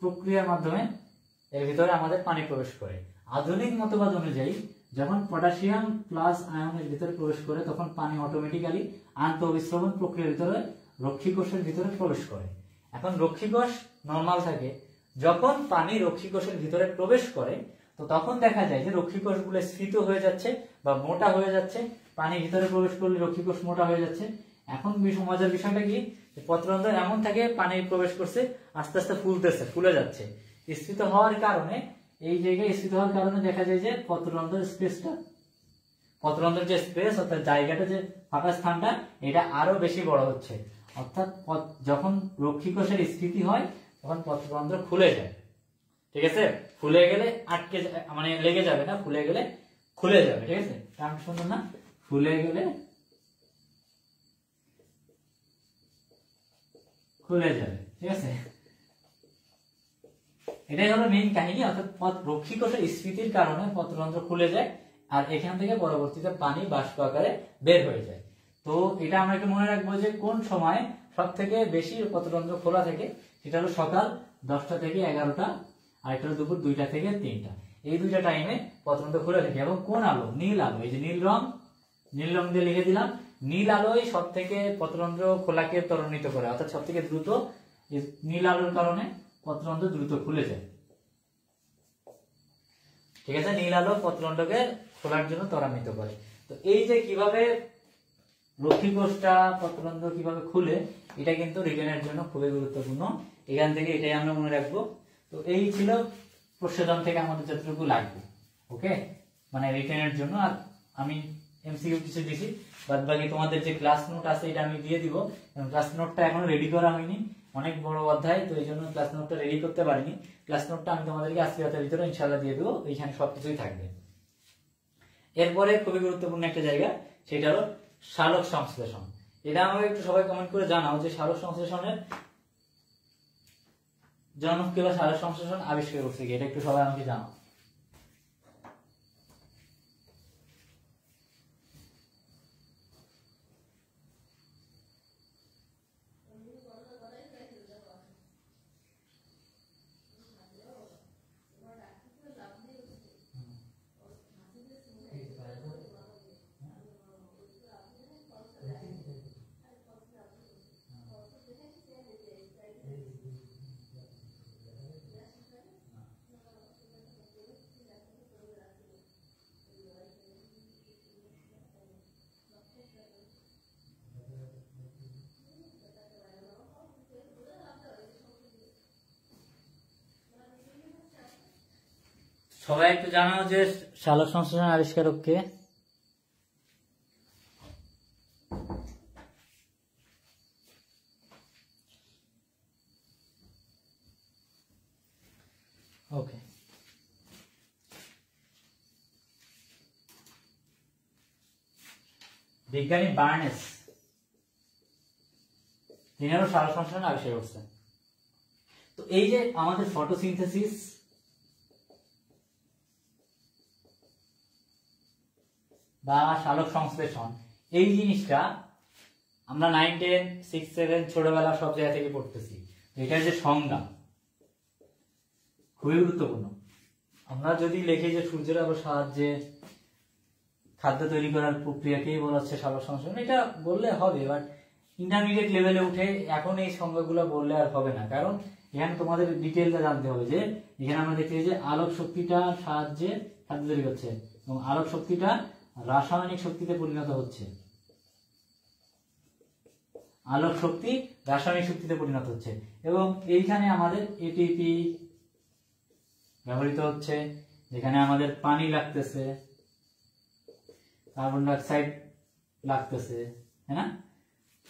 প্রক্রিয়ার মাধ্যমে এর ভিতরে আমাদের পানি প্রবেশ করে। আধুনিক মতবাদ অনুযায়ী যখন পটাশিয়াম প্লাস আয়নের ভিতরে প্রবেশ করে, তখন পানি অটোমেটিক্যালি আন্তঃবিস্রবণ প্রক্রিয়ার ভিতরে রক্ষী কোষের ভিতরে প্রবেশ করে। এখন রক্ষী কোষ নরমাল থাকে, যখন পানি রক্ষী কোষের ভিতরে প্রবেশ করে, তো তখন দেখা যায় যে রক্ষী কোষগুলো স্ফীত হয়ে যাচ্ছে বা মোটা হয়ে যাচ্ছে। পানি ভিতরে প্রবেশ করলে রক্ষী কোষ মোটা হয়ে যাচ্ছে। এখন মজার বিষয়টা কি, পত্ররন্ধ্র এমন থাকে, পানি প্রবেশ করছে, আস্তে আস্তে ফুলে যাচ্ছে। স্ফীত হওয়ার কারণে, এই জায়গায় স্ফীত হওয়ার কারণে দেখা যায় যে পত্ররন্ধ্রের যে স্পেস অর্থাৎ জায়গাটা, যে ফাঁকা স্থানটা, এটা আরো বেশি বড় হচ্ছে। অর্থাৎ যখন রক্ষী কোষের স্ফীতি হয়, তখন পত্ররন্ধ্র খুলে যায়। ঠিক আছে, ফুলে গেলে আটকে, মানে লেগে যাবে না, ফুলে গেলে খুলে যাবে। ঠিক আছে, কারণ শুনুন না, ফুলে গেলে খুলে যাবে, ঠিক আছে। এটাই হলো মেইন কাহিনী, অর্থাৎ রক্ষী কোষের স্ফীতির কারণে পত্ররন্ধ্র খুলে যায় আর এখান থেকে পরবর্তীতে পানি বাষ্প আকারে বের হয়ে যায়। তো এটা আমরা একটু মনে রাখবো যে কোন সময় সব থেকে বেশি পত্ররন্ধ্র খোলা থাকে, সেটা হলো সকাল 10টা থেকে 11টা, আর এটা হলো দুপুর 2টা থেকে 3টা। এই দুইটা টাইমে পত্ররন্ধ্র খুলে থাকে। এবং কোন আলো? নীল আলো। এই যে নীল রং দিয়ে লিখে দিলাম, নীল আলোই সব থেকে পত্ররন্ধ্র খোলাকে ত্বরান্বিত করে, অর্থাৎ সব থেকে দ্রুত নীল আলোর কারণে পত্ররন্ধ্র দ্রুত খুলে যায়, ঠিক আছে। নীল আলো পত্ররন্ধ্রকে খোলার জন্য ত্বরান্বিত করে। তো এই যে কিভাবে রক্ষী কোষটা পত্ররন্ধ্র কিভাবে খুলে, এটা কিন্তু রিটেনের জন্য খুবই গুরুত্বপূর্ণ। এখান থেকে এটাই আমরা মনে রাখবো। তো এই ছিল প্রশ্নজন থেকে আমাদের যতটুকু লাগবে, ওকে, মানে রিটেনের জন্য। আর আমি এমসিকিউ কিছু দিছি, বাদ বাকি তোমাদের যে ক্লাস নোট আছে এটা আমি দিয়ে দিব। ক্লাস নোটটা এখনো রেডি করা হয়নি, অনেক বড় অধ্যায়, তো এই জন্য ক্লাস নোটটা রেডি করতে পারিনি। ক্লাস নোটটা আমি তোমাদেরকে আজকে রাতের ভিতরে ইনশাআল্লাহ দিয়ে দেবো, এইখানে সবকিছুই থাকবে। এরপরে খুবই গুরুত্বপূর্ণ একটা জায়গা, সেটা হলো সালোক সংশ্লেষণ। এটা আমাকে একটু সবাই কমেন্ট করে জানাও যে সালোক সংশ্লেষণের জনক কে বা সালোক সংশ্লেষণ আবিষ্কার করছে কি, এটা একটু সবাই আমাকে জানাও। সবাই একটু জানাও যে সালোক সংশ্লেষণ আবিষ্কারক কে। ওকে, বিজ্ঞানী বার্নেস, তিনিও সালোক সংশ্লেষণ আবিষ্কার করছেন। তো এই যে আমাদের ফটোসিনথেসিস বা সালোক সংশ্লেষণ, এই জিনিসটা আমরা 9, 10, 6, 7 ছোটবেলা সব জায়গা থেকে পড়তেছি। এটার যে সংজ্ঞা খুবই গুরুত্বপূর্ণ। আমরা যদি লিখি যে সূর্যের আলোর সাহায্যে খাদ্য তৈরি করার প্রক্রিয়াকেই বলা হচ্ছে সালোক সংশ্লেষণ, এটা বললে হবে, বাট ইন্টারমিডিয়েট লেভেলে উঠে এখন এই সংজ্ঞাগুলো বললে আর হবে না। কারণ এখানে তোমাদের ডিটেইলটা জানতে হবে যে এখানে আমরা দেখছি যে আলোক শক্তিটার সাহায্যে খাদ্য তৈরি হচ্ছে এবং আলোক শক্তিটা রাসায়নিক শক্তিতে পরিণত হচ্ছে। আলোক শক্তি রাসায়নিক শক্তিতে পরিণত হচ্ছে এবং এইখানে আমাদের এটিপি ব্যবহৃত হচ্ছে, যেখানে আমাদের পানি লাগতেছে, কার্বন ডাই অক্সাইড লাগতেছে, হ্যাঁ না,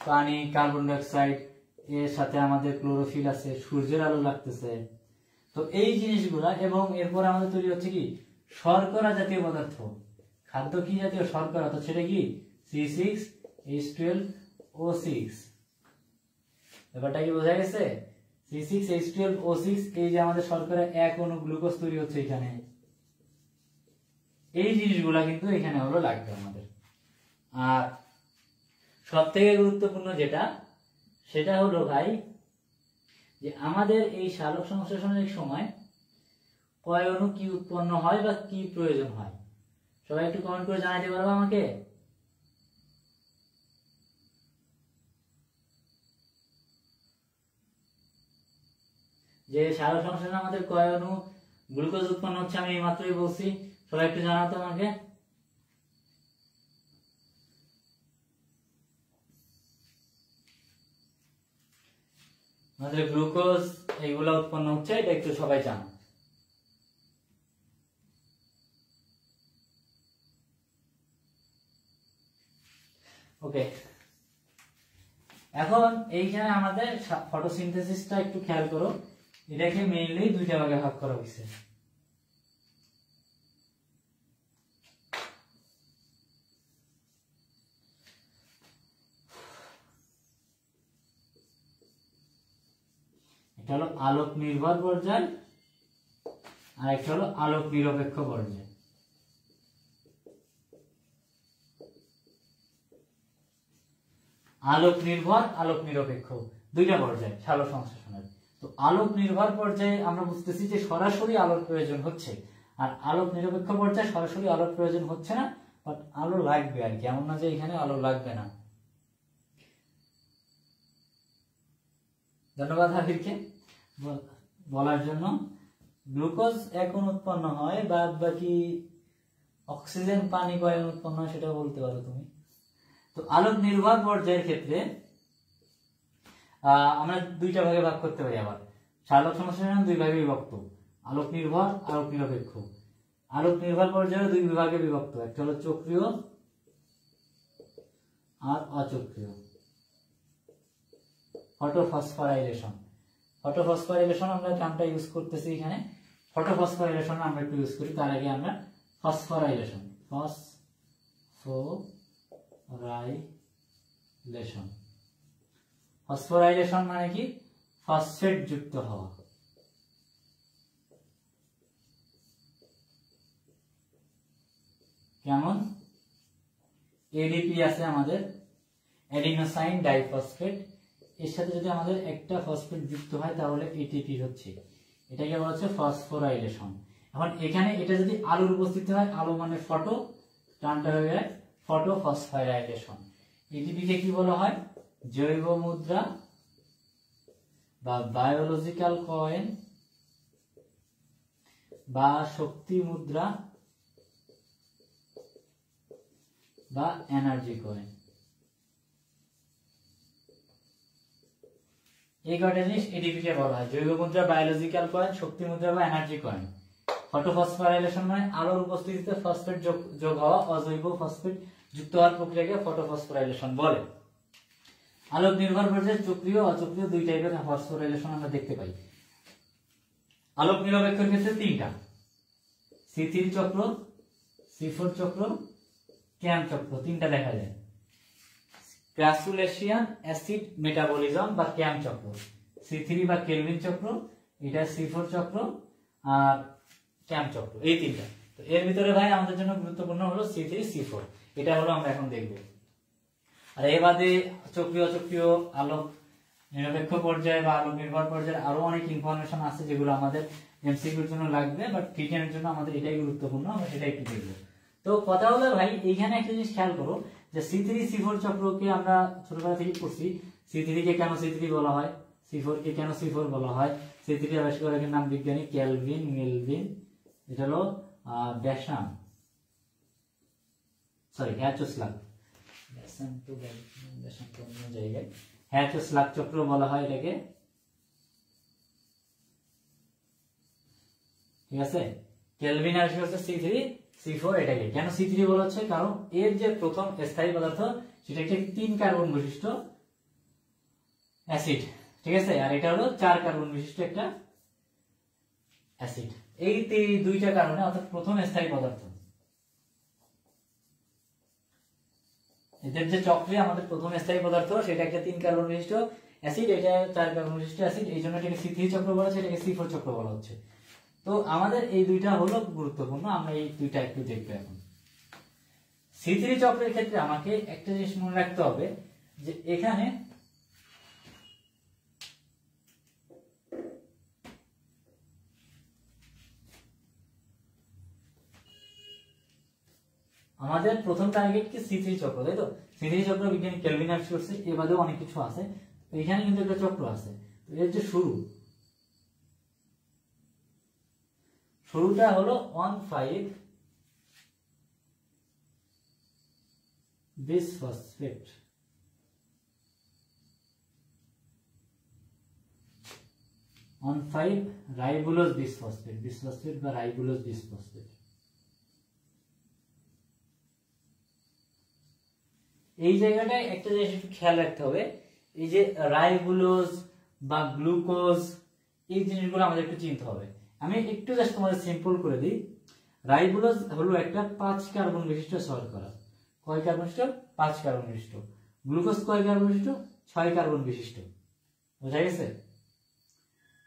পানি, কার্বন ডাই অক্সাইড, এর সাথে আমাদের ক্লোরোফিল আছে, সূর্যের আলো লাগতেছে। তো এই জিনিসগুলা, এবং এরপর আমাদের তৈরি হচ্ছে কি শর্করা জাতীয় পদার্থ। খাদ্য কি জাতীয়? শর্করা। তো সেটা কি C6H12O6। ব্যাপারটা কি বোঝা গেছে? C6H12O6, এই যে আমাদের শর্করা এক অণু গ্লুকোজ তৈরি হচ্ছে এখানে, এই জিনিসগুলা কিন্তু এখানে হলো লাগবে আমাদের। আর সব থেকে গুরুত্বপূর্ণ যেটা, সেটা হলো ভাই যে আমাদের এই সালোক সংশ্লেষণের সময় কয় অণু কি উৎপন্ন হয় বা কি প্রয়োজন হয়, সবাই একটু কমেন্ট করে জানাতে পারবো আমাকে? যে সালোক সংশ্লেষণে আমাদের কয় অণু গ্লুকোজ উৎপন্ন হচ্ছে, আমি এই মাত্রই বলছি, সবাই একটু জানাতো আমাকে। আমাদের গ্লুকোজ এইগুলা উৎপন্ন হচ্ছে, এটা একটু সবাই জানো। ওকে, এখন এইখানে আমাদের ফটোসিনথেসিসটা একটু খেয়াল করো, এটাকে মেইনলি দুইটা ভাগে ভাগ করা হয়েছে। একটা হলো আলোক নির্ভর পর্যায় আর একটা হলো আলোক নিরপেক্ষ পর্যায়। আলোক নির্ভর আলোক নিরপেক্ষ দুইটা পর্যায় সালোক সংশ্লেষণের। তো আলোক নির্ভর পর্যায়ে আমরা বুঝতেছি যে সরাসরি আলোর প্রয়োজন হচ্ছে, আর আলোক নিরপেক্ষ পর্যায়ে সরাসরি আলোর প্রয়োজন হচ্ছে না, বাট আলো লাগবে আর কি, এমন না যে এখানে আলো লাগবে না। ধন্যবাদ হাবিবকে বলার জন্য। গ্লুকোজ এখন উৎপন্ন হয়, বাদ বাকি অক্সিজেন পানি কখন উৎপন্ন হয় সেটা বলতে পারো তুমি। তো আলোক নির্ভর পর্যায়ের ক্ষেত্রে আমরা দুইটা ভাগে ভাগ করতে পারি। আবার সালোক সংশ্লেষণ দুই ভাগে বিভক্ত, আলোক নির্ভর আলোক নিরপেক্ষ। আলোক নির্ভর পর্যায়ে দুই বিভাগে বিভক্ত, একটা হলো চক্রীয় আর অচক্রীয়। ফটোফসফোরাইলেশন, ফটোফসফোরাইলেশন আমরা টার্মটা ইউজ করতেছি এখানে। ফটোফসফোরাইলেশন আমরা একটু ইউজ করি, তার আগে আমরা ফসফোরাইলেশন, ফসফোরাইলেশন। ফসফোরাইলেশন মানে কি? ফসফেট যুক্ত হওয়া। কেমন? এডিপি আছে আমাদের, অ্যাডিনোসাইন ডাইফসফেট, এর সাথে যদি আমাদের একটা ফসফেট যুক্ত হয় তাহলে এটিপি হচ্ছে, এটাকে বলা হচ্ছে ফসফোরাইলেশন। এখন এখানে এটা যদি আলোর উপস্থিতি হয়, আলো মানে ফটো, টার্মটা হয়ে যায় ফটোফসফোরাইলেশন। এটিপি কে কি বলা হয়? জৈব মুদ্রা বা বায়োলজিক্যাল কয়েন বা শক্তি মুদ্রা বা এনার্জি কয়েন। এই কয়টা জিনিস এটিপি কে বলা হয়, জৈব মুদ্রা, বায়োলজিক্যাল কয়েন, শক্তি মুদ্রা বা এনার্জি কয়েন। ফটোফসফোরাইলেশন মানে আলোর উপস্থিতিতে ফসফেট যোগ হওয়া, অজৈব ফসফেট যুক্ত হওয়ার প্রক্রিয়াকে ফটোফসফোরাইলেশন বলে। আলোক নির্ভর পর্যায়ে চক্রীয় অচক্রীয় দুই টাইপের ফসফোরাইলেশন আমরা দেখতে পাই। আলোক নিরপেক্ষের ক্ষেত্রে তিনটা, C3 চক্র, C4 চক্র, ক্যাম চক্র, তিনটা দেখা যায়। গ্রাসুলেশিয়ান অ্যাসিড মেটাবলিজম বা ক্যাম চক্র, C3 বা কেলভিন চক্র, এটা C4 চক্র আর ক্যাম চক্র, এই তিনটা। তো এর ভিতরে ভাই আমাদের জন্য গুরুত্বপূর্ণ হলো C3 C4, এটা হলো আমরা এখন দেখব। আর এ বাদে চক্রীয় অচক্রীয় আলোক নিরপেক্ষ পর্যায়ে বা আলোক নির্ভর পর্যায়ে আরো অনেক ইনফরমেশন আছে যেগুলো আমাদের এমসিকিউর জন্য লাগবে, বাট টিটেনের জন্য আমাদের এটাই গুরুত্বপূর্ণ, আমরা সেটা একটু দেখবো। তো কথা হলো ভাই এইখানে একটা জিনিস খেয়াল করো যে C3 C4 চক্রকে আমরা ছোটবেলা থেকে পড়ছি। C3 কে কেন C3 বলা হয়, C4 কে কেন C4 বলা হয়। C3 আবিষ্কারকের নাম বিজ্ঞানী কেলভিন মেলভিন, এটা হলো ব্যাসাম সরি হ্যাচোস্লাগ, ব্যাসাম টু ব্যাসাম টু অন্য জায়গায় হ্যাচোস্লাগ চক্র বলা হয় এটাকে, ঠিক আছে। কেলভিন আবিষ্কার হচ্ছে C3 C4, এটাকে কেন C3 বলা হচ্ছে, কারণ এর যে প্রথম স্থায়ী পদার্থ সেটা একটি 3 কার্বন বিশিষ্ট অ্যাসিড, ঠিক আছে, আর এটা হলো 4 কার্বন বিশিষ্ট একটা অ্যাসিড। এই দুইটা কারণে, অর্থাৎ প্রথম স্থায়ী পদার্থ, এদের যে চক্রে আমাদের প্রথম স্থায়ী পদার্থ সেটা একটা 3 কার্বন বিশিষ্ট অ্যাসিড, এটা 4 কার্বন বিশিষ্ট অ্যাসিড, এই জন্য এটাকে C3 চক্র বলা হচ্ছে, এটাকে C4 চক্র বলা হচ্ছে। তো আমাদের এই দুইটা হলো গুরুত্বপূর্ণ, আমরা এই দুইটা একটু দেখবো এখন। C3 চক্রের ক্ষেত্রে আমাকে একটা জিনিস মনে রাখতে হবে যে এখানে আমাদের প্রথম টার্গেট কি C3 চক্র, তাই তো। C3 চক্র বিজ্ঞানী কেলভিন আবিষ্কার করছে, এর বাদেও অনেক কিছু আছে, এখানে কিন্তু একটা চক্র আছে। তো এর যে শুরুটা হলো 1,5 বিসফসফেট, 1,5 রাইবোলোজ বিসফসফেট, বিসফসফেট বা রাইবোলোজ বিসফসফেট। এই জায়গাটায় একটা জিনিস একটু খেয়াল রাখতে হবে, এই যে রাইবোলোজ বা গ্লুকোজ, এই জিনিসগুলো আমাদের একটু চিনতে হবে। আমি একটু জাস্ট তোমাদের সিম্পল করে দিই। রাইবোলোজ হলো একটা 5 কার্বন বিশিষ্ট শর্করা, কয় কার্বন বিশিষ্ট? 5 কার্বন বিশিষ্ট। গ্লুকোজ কয় কার্বন বিশিষ্ট? 6 কার্বন বিশিষ্ট, বোঝা গেছে।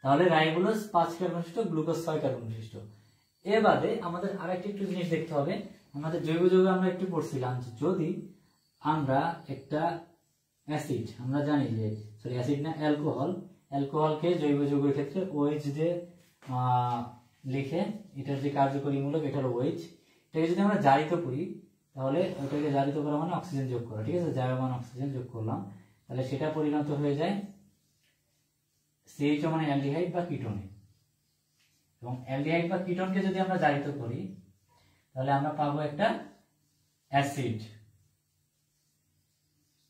তাহলে রাইবোলোজ 5 কার্বন বিশিষ্ট, গ্লুকোজ 6 কার্বন বিশিষ্ট। এর বাদে আমাদের আরেকটা একটু জিনিস দেখতে হবে, আমাদের জৈব যৌগে আমরা একটু পড়ছিলাম যে যদি আমরা একটা অ্যাসিড, আমরা জানি যে সরি অ্যাসিড না অ্যালকোহলকে জৈব যৌগের ক্ষেত্রে OH দিয়ে লিখে, এটার যে কার্যকরী মূলক এটার OH, এটাকে যদি আমরা জারিত করি তাহলে ওটাকে জারিত করা মানে অক্সিজেন যোগ করা, ঠিক আছে, জারমান অক্সিজেন যোগ করলাম, তাহলে সেটা পরিণত হয়ে যায় CHO মানে অ্যালডিহাইড বা কিটোনে। এবং অ্যালডিহাইড বা কিটোনকে যদি আমরা জারিত করি তাহলে আমরা পাবো একটা অ্যাসিড।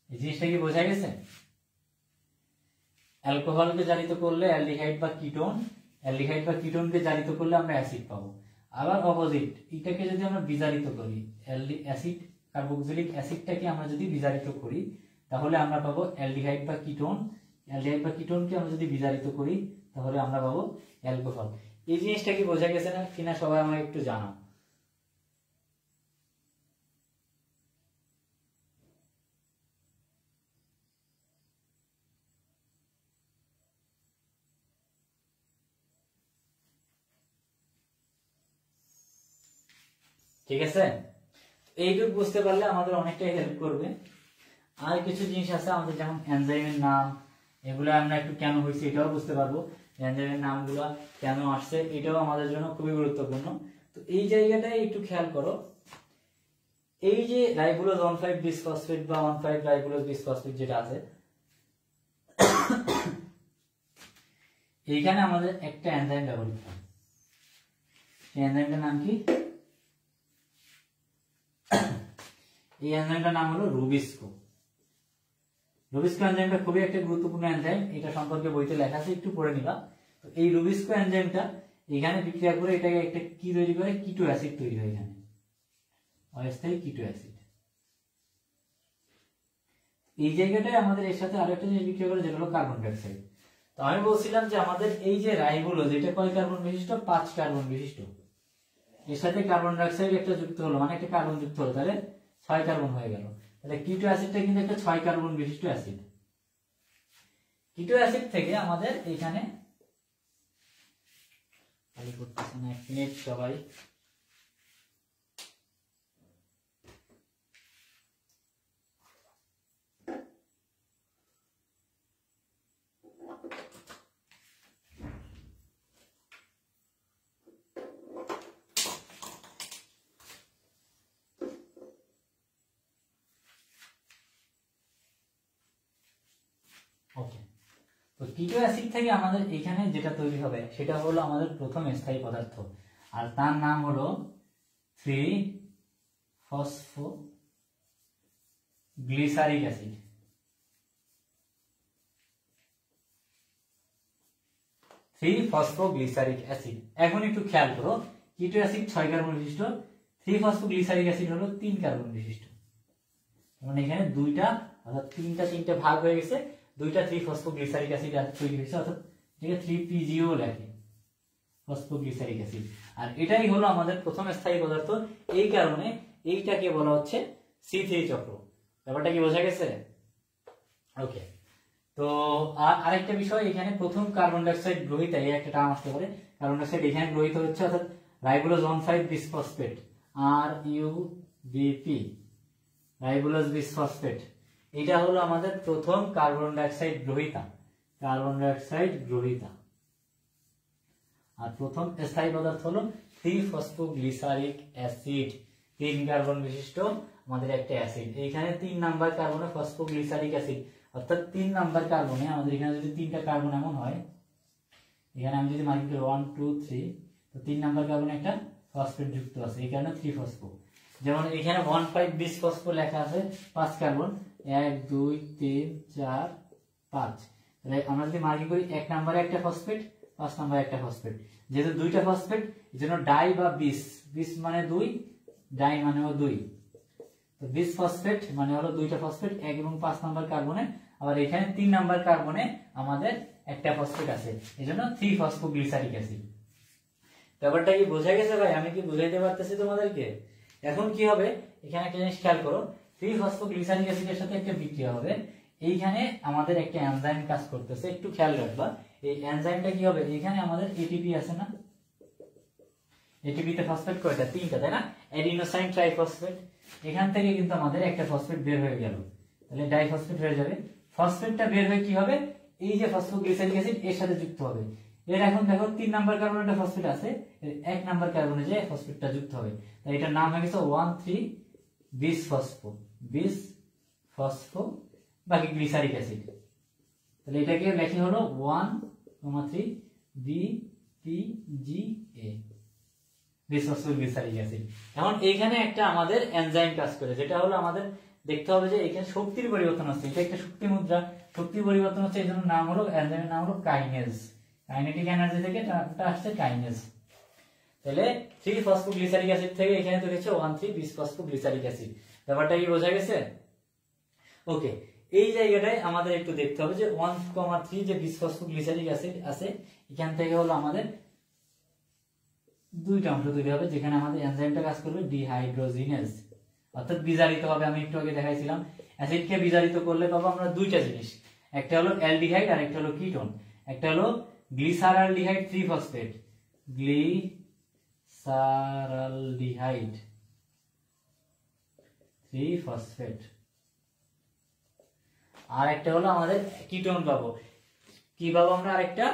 এই জিনিসটা কি বোঝা গেছে? অ্যালকোহলকে জারিত করলে অ্যালডিহাইড বা কিটোন, অ্যালডিহাইড বা কিটোনকে জারিত করলে আমরা অ্যাসিড পাবো। আবার অপোজিট, এটাকে যদি আমরা বিজারিত করি, অ্যাসিড কার্বক্সিলিক অ্যাসিডটাকে আমরা যদি বিজারিত করি তাহলে আমরা পাবো অ্যালডিহাইড বা কিটোন। অ্যালডিহাইড বা কিটোনকে আমরা যদি বিজারিত করি তাহলে আমরা পাবো অ্যালকোহল। এই জিনিসটা কি বোঝা গেছে না কিনা সবাই আমাকে একটু জানাও। ঠিক আছে, এইটুকু বুঝতে পারলে আমাদের অনেকটাই হেল্প করবে। আর কিছু জিনিস আছে আমাদের, যেমন এনজাইমের নাম, এগুলো আমরা একটু কেন হয়েছে এটাও বুঝতে পারবো, এনজাইমের নামগুলো কেন আসছে এটাও আমাদের জন্য খুবই গুরুত্বপূর্ণ। তো এই জায়গাটায় একটু খেয়াল করো, এই যে রাইবোলোজ 1,5 বিসফসফেট বা 1,5 রাইবোলোজ বিসফসফেট যেটা আছে, এইখানে আমাদের একটা এনজাইম ব্যবহৃত হয়। এই এনজাইমটার নাম কি? এই এনজাইমটার নাম হলো রুবিস্কো। রুবিস্কো এনজাইমটা খুবই একটা গুরুত্বপূর্ণ এনজাইম, এটা সম্পর্কে বইতে লেখা আছে, একটু পড়ে নিবা। তো এই রুবিস্কো এনজাইমটা এখানে বিক্রিয়া করে এটাকে একটা কি তৈরি করে, কিটো অ্যাসিড তৈরি হয়, এখানে অস্থায়ী কিটো অ্যাসিড। এই জায়গাটায় আমাদের এর সাথে আরেকটা জিনিস বিক্রিয়া করে যেটা হলো কার্বন ডাইঅক্সাইড। তো আমি বলছিলাম যে আমাদের এই যে রাইবোলোজ, এটা কয় কার্বন বিশিষ্ট? 5 কার্বন বিশিষ্ট। এর সাথে কার্বন ডাইঅক্সাইড একটা যুক্ত হলো, মানে একটা কার্বন যুক্ত হলো, তাহলে 6 কার্বন হয়ে গেল। তাহলে কিটো অ্যাসিডটা কিন্তু একটা 6 কার্বন বিশিষ্ট অ্যাসিড। কিটো অ্যাসিড থেকে আমাদের এখানে এক মিনিট সবাই, ওকে। তো কিটো অ্যাসিড থেকে আমাদের এখানে যেটা তৈরি হবে সেটা হলো আমাদের প্রথম স্থায়ী পদার্থ, আর তার নাম হলো 3-ফসফোগ্লিসারিক অ্যাসিড। 3-ফসফোগ্লিসারিক অ্যাসিড। এখন একটু খেয়াল করো, কিটো অ্যাসিড 6 কার্বন বিশিষ্ট, 3-ফসফোগ্লিসারিক অ্যাসিড হলো 3 কার্বন বিশিষ্ট। মানে এখানে দুইটা অর্থাৎ তিনটা ভাগ হয়ে গেছে, দুইটা 3-ফসফোগ্লিসারিক অ্যাসিড তৈরি হয়েছে, অর্থাৎ এটাকে 3PGO লেখে, ফসফোগ্লিসারিক অ্যাসিড। আর এটাই হলো আমাদের প্রথম স্থায়ী পদার্থ, এই কারণে এইটাকে বলা হচ্ছে C3 চক্র। ব্যাপারটা কি বোঝা গেছে? ওকে। তো আরেকটা বিষয়, এখানে প্রথম কার্বন ডাইঅক্সাইড গ্রহীতা, এই একটা টার্ম আসতে পারে, কার্বন ডাইঅক্সাইড এখানে গ্রহীত হচ্ছে, অর্থাৎ ribulose 1,5 bisphosphate, RUBP, ribulose bisphosphate, এটা হলো আমাদের প্রথম কার্বন ডাইঅক্সাইড গ্রহীতা, কার্বন ডাইঅক্সাইড গ্রহীতা। আর প্রথম স্থায়ী পদার্থ হলো 3-ফসফোগ্লিসারিক অ্যাসিড, 3 কার্বন বিশিষ্ট আমাদের একটা অ্যাসিড। এইখানে 3 নাম্বার কার্বনে ফসফোগ্লিসারিক অ্যাসিড, অর্থাৎ 3 নাম্বার কার্বনে আমাদের এখানে যদি 3টা কার্বন এমন হয়, এখানে আমি যদি মার্কিং করি 1 2 3, তো 3 নাম্বার কার্বনে একটা ফসফেট যুক্ত আছে, এই কারণে 3-ফসফো। যেমন এখানে 1,5 বিসফসফো লেখা আছে, 5 কার্বন, 1 2 3 4 5। তাহলে আমরা যদি মার্কিং করি 1 নম্বরে একটা ফসফেট, 5 নম্বরে একটা ফসফেট, যেহেতু দুইটা ফসফেট এজন্য ডাই বা বিস, বিস মানে 2, ডাই মানে 2, তো বিস ফসফেট মানে হলো দুইটা ফসফেট 1 এবং 5 নম্বর কার্বনে। আবার এখানে 3 নম্বর কার্বনে আমাদের একটা ফসফেট আছে, এজন্য 3-ফসফোগ্লিসারিক অ্যাসিড। ব্যাপারটা কি বোঝা গেছে ভাই? আমি কি বুঝাইতে পারতেছি তোমাদেরকে? এখন কি হবে, এখানে একটা জিনিস খেয়াল করো, 3-ফসফোগ্লিসারিক অ্যাসিডের সাথে একটা বিক্রিয়া হবে, এইখানে আমাদের একটা এনজাইম কাজ করতেছে, একটু খেয়াল রাখবা। এই এনজাইমটা কি হবে, এখানে আমাদের এটিপি আছে না, এটিপিতে ফসফেট কয়টা, তিনটা, তাই না, অ্যাডিনোসাইন ট্রাইফসফেট, এখান থেকে কিন্তু আমাদের একটা ফসফেট বের হয়ে গেল, তাহলে ডাইফসফেট হয়ে যাবে। ফসফেটটা বের হয়ে কি হবে, এই যে ফসফোগ্লিসারিক অ্যাসিড এর সাথে যুক্ত হবে। এর এখন দেখো 3 নাম্বার কার্বনে একটা ফসফেট আছে, এর 1 নাম্বার কার্বনে যে ফসফেটটা যুক্ত হবে, তাই এটার নাম হয়ে গেছে 1,3 বিস ফসফো বাকি গ্লিসারিক অ্যাসিড। তাহলে এটাকে লেখি হলো 1,3 BPGA বিসফসফোগ্লিসারিক অ্যাসিড। এখন এইখানে একটা আমাদের এনজাইম কাজ করে, যেটা হলো আমাদের দেখতে হবে যে এখানে শক্তির পরিবর্তন হচ্ছে, এটা একটা শক্তি মুদ্রা, শক্তির পরিবর্তন হচ্ছে, এই জন্য নাম হলো এনজাইমের নাম হলো কাইনেজ, কাইনেটিক এনার্জি থেকে এটা আসছে কাইনেজ। তাহলে 3 ফসফোগ্লিসারিক অ্যাসিড থেকে এখানে তৈরি হচ্ছে 1,3 বিসফসফোগ্লিসারিক অ্যাসিড। ব্যাপারটা কি বোঝা গেছে? ওকে, এই জায়গাটায় আমাদের একটু দেখতে হবে যে 1,3 যে বিসফসফোগ্লিসারিক অ্যাসিড আছে, এখান থেকে হলো আমাদের দুইটা অংশ তৈরি হবে, যেখানে আমাদের এনজাইমটা কাজ করবে ডিহাইড্রোজিনেজ, অর্থাৎ বিজারিত হবে। আমি একটু আগে দেখাইছিলাম অ্যাসিডকে বিজারিত করলে পাবো আমরা দুইটা জিনিস, একটা হলো অ্যালডিহাইড আর একটা হলো কিটোন। একটা হলো গ্লিসারালডিহাইড 3 ফসফেট, গ্লিসারালডিহাইড 3 ফসফেট, আর একটা হলো আমাদের কিটোন পাবো। কি পাবো আমরা? আরেকটা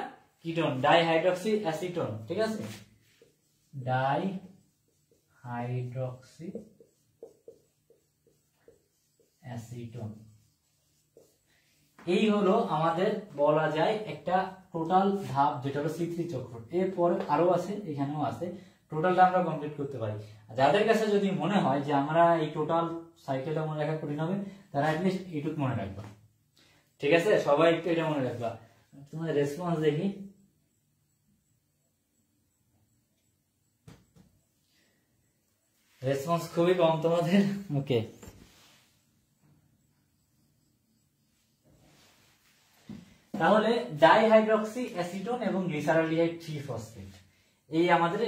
কিটোন, ডাইহাইড্রক্সি অ্যাসিটোন, ঠিক আছে, ডাইহাইড্রক্সি অ্যাসিটোন। এই হলো আমাদের বলা যায় একটা টোটাল ধাপ, যেটা হলো C3 চক্র। এরপর আরো আছে, এখানেও আছে, টোটালটা আমরা কমপ্লিট করতে পারি। যাদের কাছে যদি মনে হয় যে আমরা এই টোটাল সাইকেলটা মনে রাখা কঠিন হবে, তারা অ্যাটলিস্ট এইটুকু মনে রাখবা, ঠিক আছে? সবাই একটু এটা মনে রাখবা। তোমাদের রেসপন্স দেখি, রেসপন্স খুবই কম তোমাদের। ওকে, তাহলে ডাইহাইড্রক্সি অ্যাসিটোন এবং গ্লিসারালডিহাইড 3 ফসফেট এই আমাদের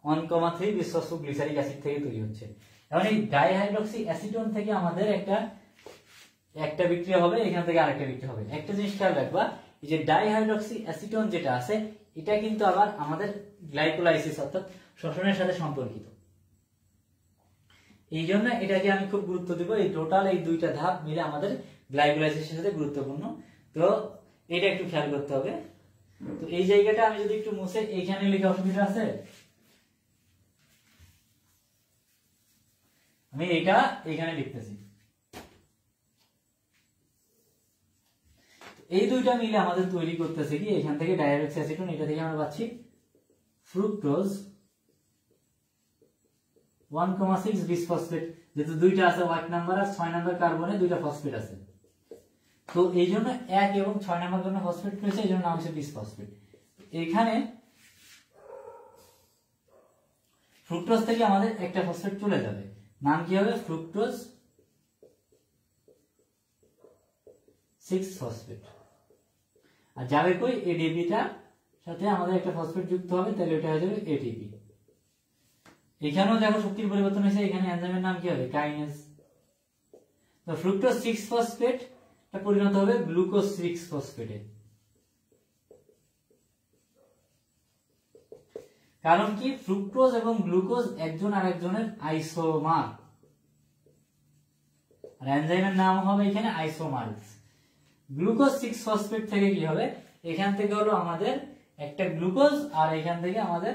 1,3 বিসফসফোগ্লিসারিক অ্যাসিড থেকে তৈরি হচ্ছে। এখন এই ডাইহাইড্রক্সি অ্যাসিটোন থেকে আমাদের একটা বিক্রিয়া হবে, এখান থেকে আরেকটা বিক্রিয়া হবে। একটা জিনিস খেয়াল রাখবা, এই যে ডাইহাইড্রক্সি অ্যাসিটোন যেটা আছে, এটা কিন্তু আবার আমাদের গ্লাইকোলাইসিস অর্থাৎ শ্বসনের সাথে সম্পর্কিত। এই জন্য এটাকে আমি খুব গুরুত্ব দিব, এই টোটাল এই দুইটা ধাপ মিলে আমাদের গ্লাইকোলাইসিসের সাথে গুরুত্বপূর্ণ। তো এটা একটু খেয়াল করতে হবে। তো এই জায়গাটা আমি যদি একটু মুছে, এইখানে লিখে অসুবিধা আছে? আমি এটা এইখানে লিখতেছি। এই দুইটা মিলে আমাদের তৈরি করতেছে কি, এখান থেকে ডাইহাইড্রক্সি অ্যাসিটোন, এটা থেকে আমরা পাচ্ছি ফ্রুক্টোজ 1,6 বিসফসফেট, যেহেতু দুইটা আছে 1 নাম্বার আর 6 নাম্বার কার্বনে দুইটা ফসফেট আছে, তো এই জন্য 1 এবং 6 নাম্বার কার্বনে ফসফেট রয়েছে, এই জন্য নাম হচ্ছে বিসফসফেট। এখানে ফ্রুক্টোজ থেকে আমাদের একটা ফসফেট চলে যাবে, নাম কি হবে? Fructose 6 phosphate. আর যাবে কই? এডিপিটা সাথে আমাদের একটা ফসফেট যুক্ত হবে, তাহলে এটা হয়ে যাবে এটিপি। এখানেও দেখো শক্তির পরিবর্তন হয়েছে, এখানে এনজাইমের নাম কি হবে? কাইনেজ। তো ফ্রুক্টোজ 6 ফসফেট এটা পরিণত হবে গ্লুকোজ 6 ফসফেটে। কারণ কি, ফ্রুক্টোজ এবং গ্লুকোজ একজন আরেকজনের আইসোমার, আর এনজাইমের নাম হবে এখানে আইসোমারস। গ্লুকোজ 6 ফসফেট থেকে কি হবে? এখান থেকে হলো আমাদের একটা গ্লুকোজ, আর এখান থেকে আমাদের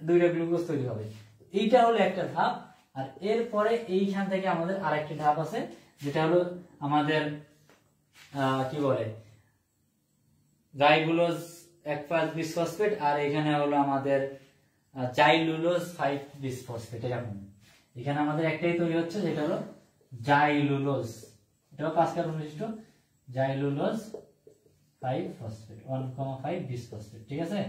দুইটা গ্লুকোজ তৈরি হবে। এইটা হলো একটা ধাপ। আর এরপরে এইখান থেকে আমাদের আরেকটি ধাপ আছে, যেটা হলো আমাদের কি বলে, রাইবোলোজ 1,5 বিসফসফেট, আর এখানে হলো আমাদের জাইলুলোজ 5 বিসফসফেট। এরকম এখানে আমাদের একটাই তৈরি হচ্ছে, যেটা হলো জাইলুলোজ, এটাও 5 কার্বন বিশিষ্ট জাইলুলোজ 5 ফসফেট 1,5 বিসফসফেট, ঠিক আছে?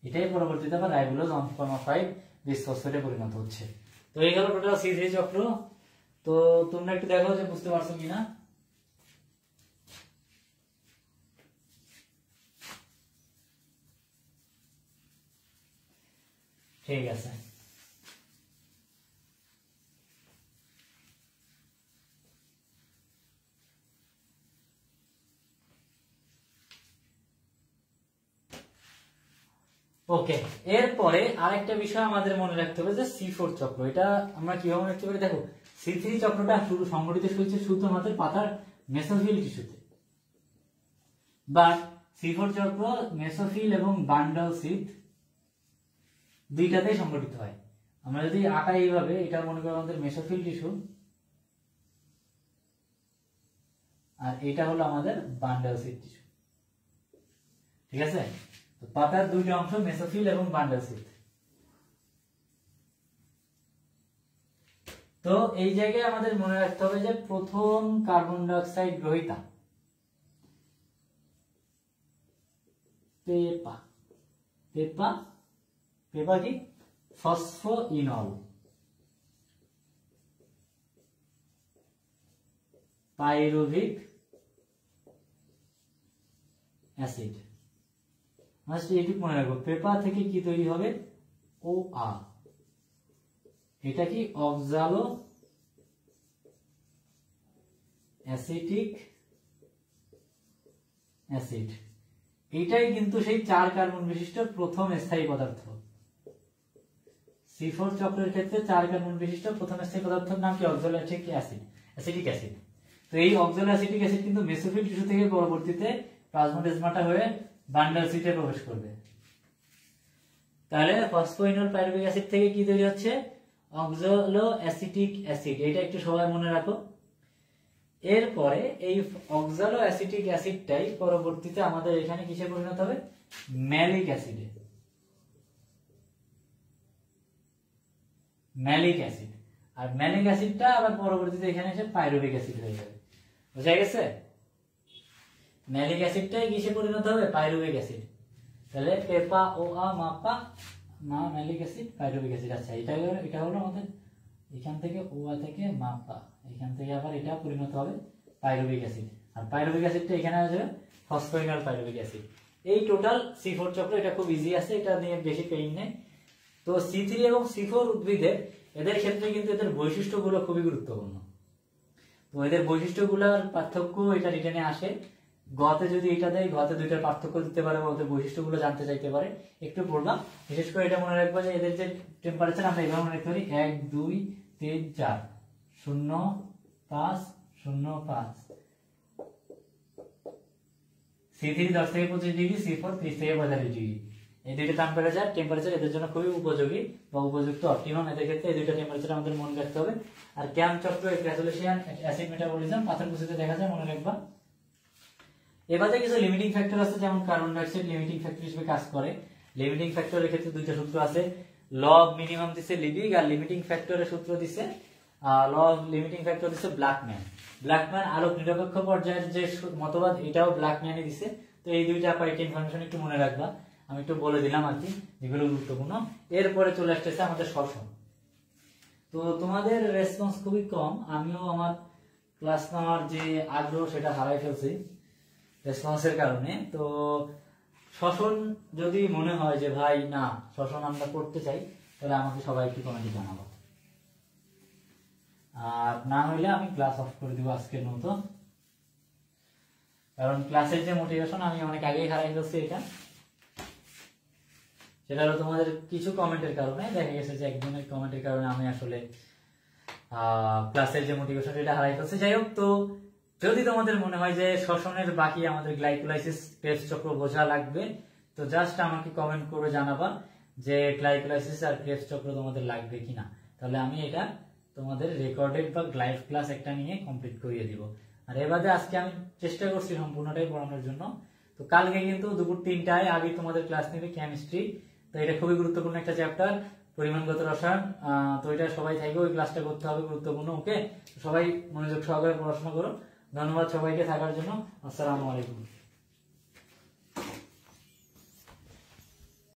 এটাই পরবর্তীতে আবার রাইবোলোজ 1,5 বিসফসফেটে পরিণত হচ্ছে। তো এই গেল টোটাল C3 চক্র। তো তোমরা একটু দেখো যে বুঝতে পারছো কিনা। ঠিক আছে। ওকে, এরপরে আরেকটা বিষয় আমাদের মনে রাখতে হবে যে C4 চক্র, এটা আমরা কিভাবে মনে রাখতে পারি? দেখো, C3 চক্রটা শুরু সংঘটিত হয়েছে শুধুমাত্র পাতার মেসোফিল টিস্যুতে, বাট C4 চক্র মেসোফিল এবং বান্ডল শীথ দুইটাতেই সংঘটিত হয়। আমরা যদি আঁকাই এইভাবে, এটা মনে করো আমাদের মেসোফিল টিস্যু, আর এটা হলো আমাদের বান্ডল শীথ টিস্যু, ঠিক আছে? তো পাতার দুইটা অংশ মেসোফিল এবং বান্ডল শীথ। তো এই জায়গায় আমাদের মনে রাখতে হবে যে প্রথম কার্বন ডাই অক্সাইড গ্রহীতা পেপা, পেপা পেপা কি? ফসফোইনল, পাইরুভিক অ্যাসিড। এইটুকু মনে রাখবো, পেপা থেকে কি তৈরি হবে? OA, এটা কি? অক্সালো অ্যাসিটিক অ্যাসিড। এটাই কিন্তু সেই 4 কার্বন বিশিষ্ট প্রথম স্থায়ী পদার্থ। C4 চক্রের ক্ষেত্রে 4 কার্বন বিশিষ্ট প্রথম স্থায়ী পদার্থের নাম কি? অক্সালো অ্যাসিটিক অ্যাসিড। তো এই অক্সালো অ্যাসিটিক অ্যাসিড কিন্তু মেসোফিল টিস্যু থেকে পরবর্তীতে প্লাজমোডেজমাটা হয়ে বান্ডল শীথে প্রবেশ করবে। তাহলে ফসফোইনল পাইরুভিক অ্যাসিড থেকে কি তৈরি হচ্ছে? অক্সালো অ্যাসিটিক অ্যাসিড। এটা একটু সবাই মনে রাখো। এরপরে এই অক্সালো অ্যাসিটিক অ্যাসিডটাই পরবর্তীতে আমাদের এখানে কিসে পরিণত হবে? ম্যালিক অ্যাসিডে। Malic acid. আর ম্যালিক অ্যাসিডটা আবার পরবর্তীতে এখানে এসে পাইরুভিক অ্যাসিড হয়ে যাবে। বুঝা গেছে? ম্যালিক অ্যাসিডটাই কিসে পরিণত হবে? Pyruvic acid. তাহলে পেপা OA মাপা মা ম্যালিক অ্যাসিড পাইরুভিক অ্যাসিড। আচ্ছা, এটা হলো আমাদের এখান থেকে OA থেকে মাপা, এখান থেকে আবার এটা পরিণত হবে পাইরুভিক অ্যাসিড। আর পাইরুভিক অ্যাসিডটা এখানে আসবে ফসফোইনল পাইরুভিক অ্যাসিড। এই টোটাল C4 চক্র, এটা খুব ইজি আছে, এটা নিয়ে বেশি পেইন নেই। তো C3 এবং C4 উদ্ভিদে এদের ক্ষেত্রে কিন্তু এদের বৈশিষ্ট্যগুলো খুবই গুরুত্বপূর্ণ। তো এদের বৈশিষ্ট্যগুলোর পার্থক্য এটা রিটেনে আসে। গতে যদি এটা দেয়, গতে দুইটার পার্থক্য দিতে পারে বা ওদের বৈশিষ্ট্যগুলো জানতে চাইতে পারে, একটু পড়লাম। বিশেষ করে এটা মনে রাখবো যে এদের যে টেম্পারেচার আমরা এইভাবে মনে রাখতে পারি 1 2 3 4 0 5 0 5। C3 10 থেকে 25 ডিগ্রি, C4 30 থেকে 45 ডিগ্রি। এই দুইটা টেম্পারেচার এদের জন্য খুবই উপযোগী বা উপযুক্ত, অপটিমাম। এদের ক্ষেত্রে এই দুইটা টেম্পারেচার আমাদের মনে রাখতে হবে। আর ক্যাম চক্র, গ্রাসুলেশন অ্যাসিড মেটাবলিজম পাথরকুচিতে দেখা যায়, মনে রাখবা। এবারে কিছু লিমিটিং ফ্যাক্টর আছে, যেমন carbon die oxide limiting factor হিসেবে কাজ করে। লিমিটিং ফ্যাক্টরের ক্ষেত্রে দুইটা সূত্র আছে, ল অফ মিনিমাম দিছে লিবিগ, আর লিমিটিং ফ্যাক্টরের সূত্র দিছে ল অফ লিমিটিং ফ্যাক্টর দিছে ব্ল্যাকম্যান আলোক নিরপেক্ষ পর্যায়ের যে মতবাদ, এটাও ব্ল্যাকম্যানই দিছে। তো এই দুইটা কয়েকটা ইনফরমেশন একটু মনে রাখবা, আমি একটু বলে দিলাম আর কি, যেগুলো গুরুত্বপূর্ণ। এরপরে চলে আসতেছে আমাদের শ্বসন। তো তোমাদের রেসপন্স খুবই কম, আমিও আমার ক্লাস নেওয়ার যে আগ্রহ সেটা হারাই ফেলছি রেসপন্সের কারণে। তো শ্বসন যদি মনে হয় যে ভাই না শ্বসন আমরা করতে চাই, তাহলে আমাকে সবাই একটু কমেন্টে জানাবো। আর না হইলে আমি ক্লাস অফ করে দিব আজকের মতো, কারণ ক্লাসের যে মোটিভেশন আমি অনেক আগেই হারাই ফেলছি। সেটা হলো তোমাদের কিছু কমেন্টের কারণে, দেখা গেছে যে একজনের কমেন্টের কারণে আমি আসলে ক্লাসের যে মোটিভেশন এটা হারাই ফেলছি। যাই হোক, তো যদি তোমাদের মনে হয় যে শ্বসনের বাকি আমাদের গ্লাইকোলাইসিস ক্রেবস চক্র বোঝা লাগবে, তো জাস্ট আমাকে কমেন্ট করে জানাবা যে গ্লাইকোলাইসিস আর ক্রেবস চক্র তোমাদের লাগবে কিনা। তাহলে আমি এটা তোমাদের রেকর্ডেড বা লাইভ ক্লাস একটা নিয়ে কমপ্লিট করিয়ে দিব। আর এবারে আজকে আমি চেষ্টা করছি সম্পূর্ণটাই পড়ানোর জন্য। তো কালকে কিন্তু দুপুর 3টায় আগে তোমাদের ক্লাস নেবে কেমিস্ট্রি। তো এটা খুবই গুরুত্বপূর্ণ একটা চ্যাপ্টার, পরিমাণগত রসায়ন। তো এটা সবাই থাকবে, ওই ক্লাসটা করতে হবে, গুরুত্বপূর্ণ। ওকে, সবাই মনোযোগ সহকারে পড়াশোনা করো। ধন্যবাদ সবাইকে থাকার জন্য। আসসালামু আলাইকুম।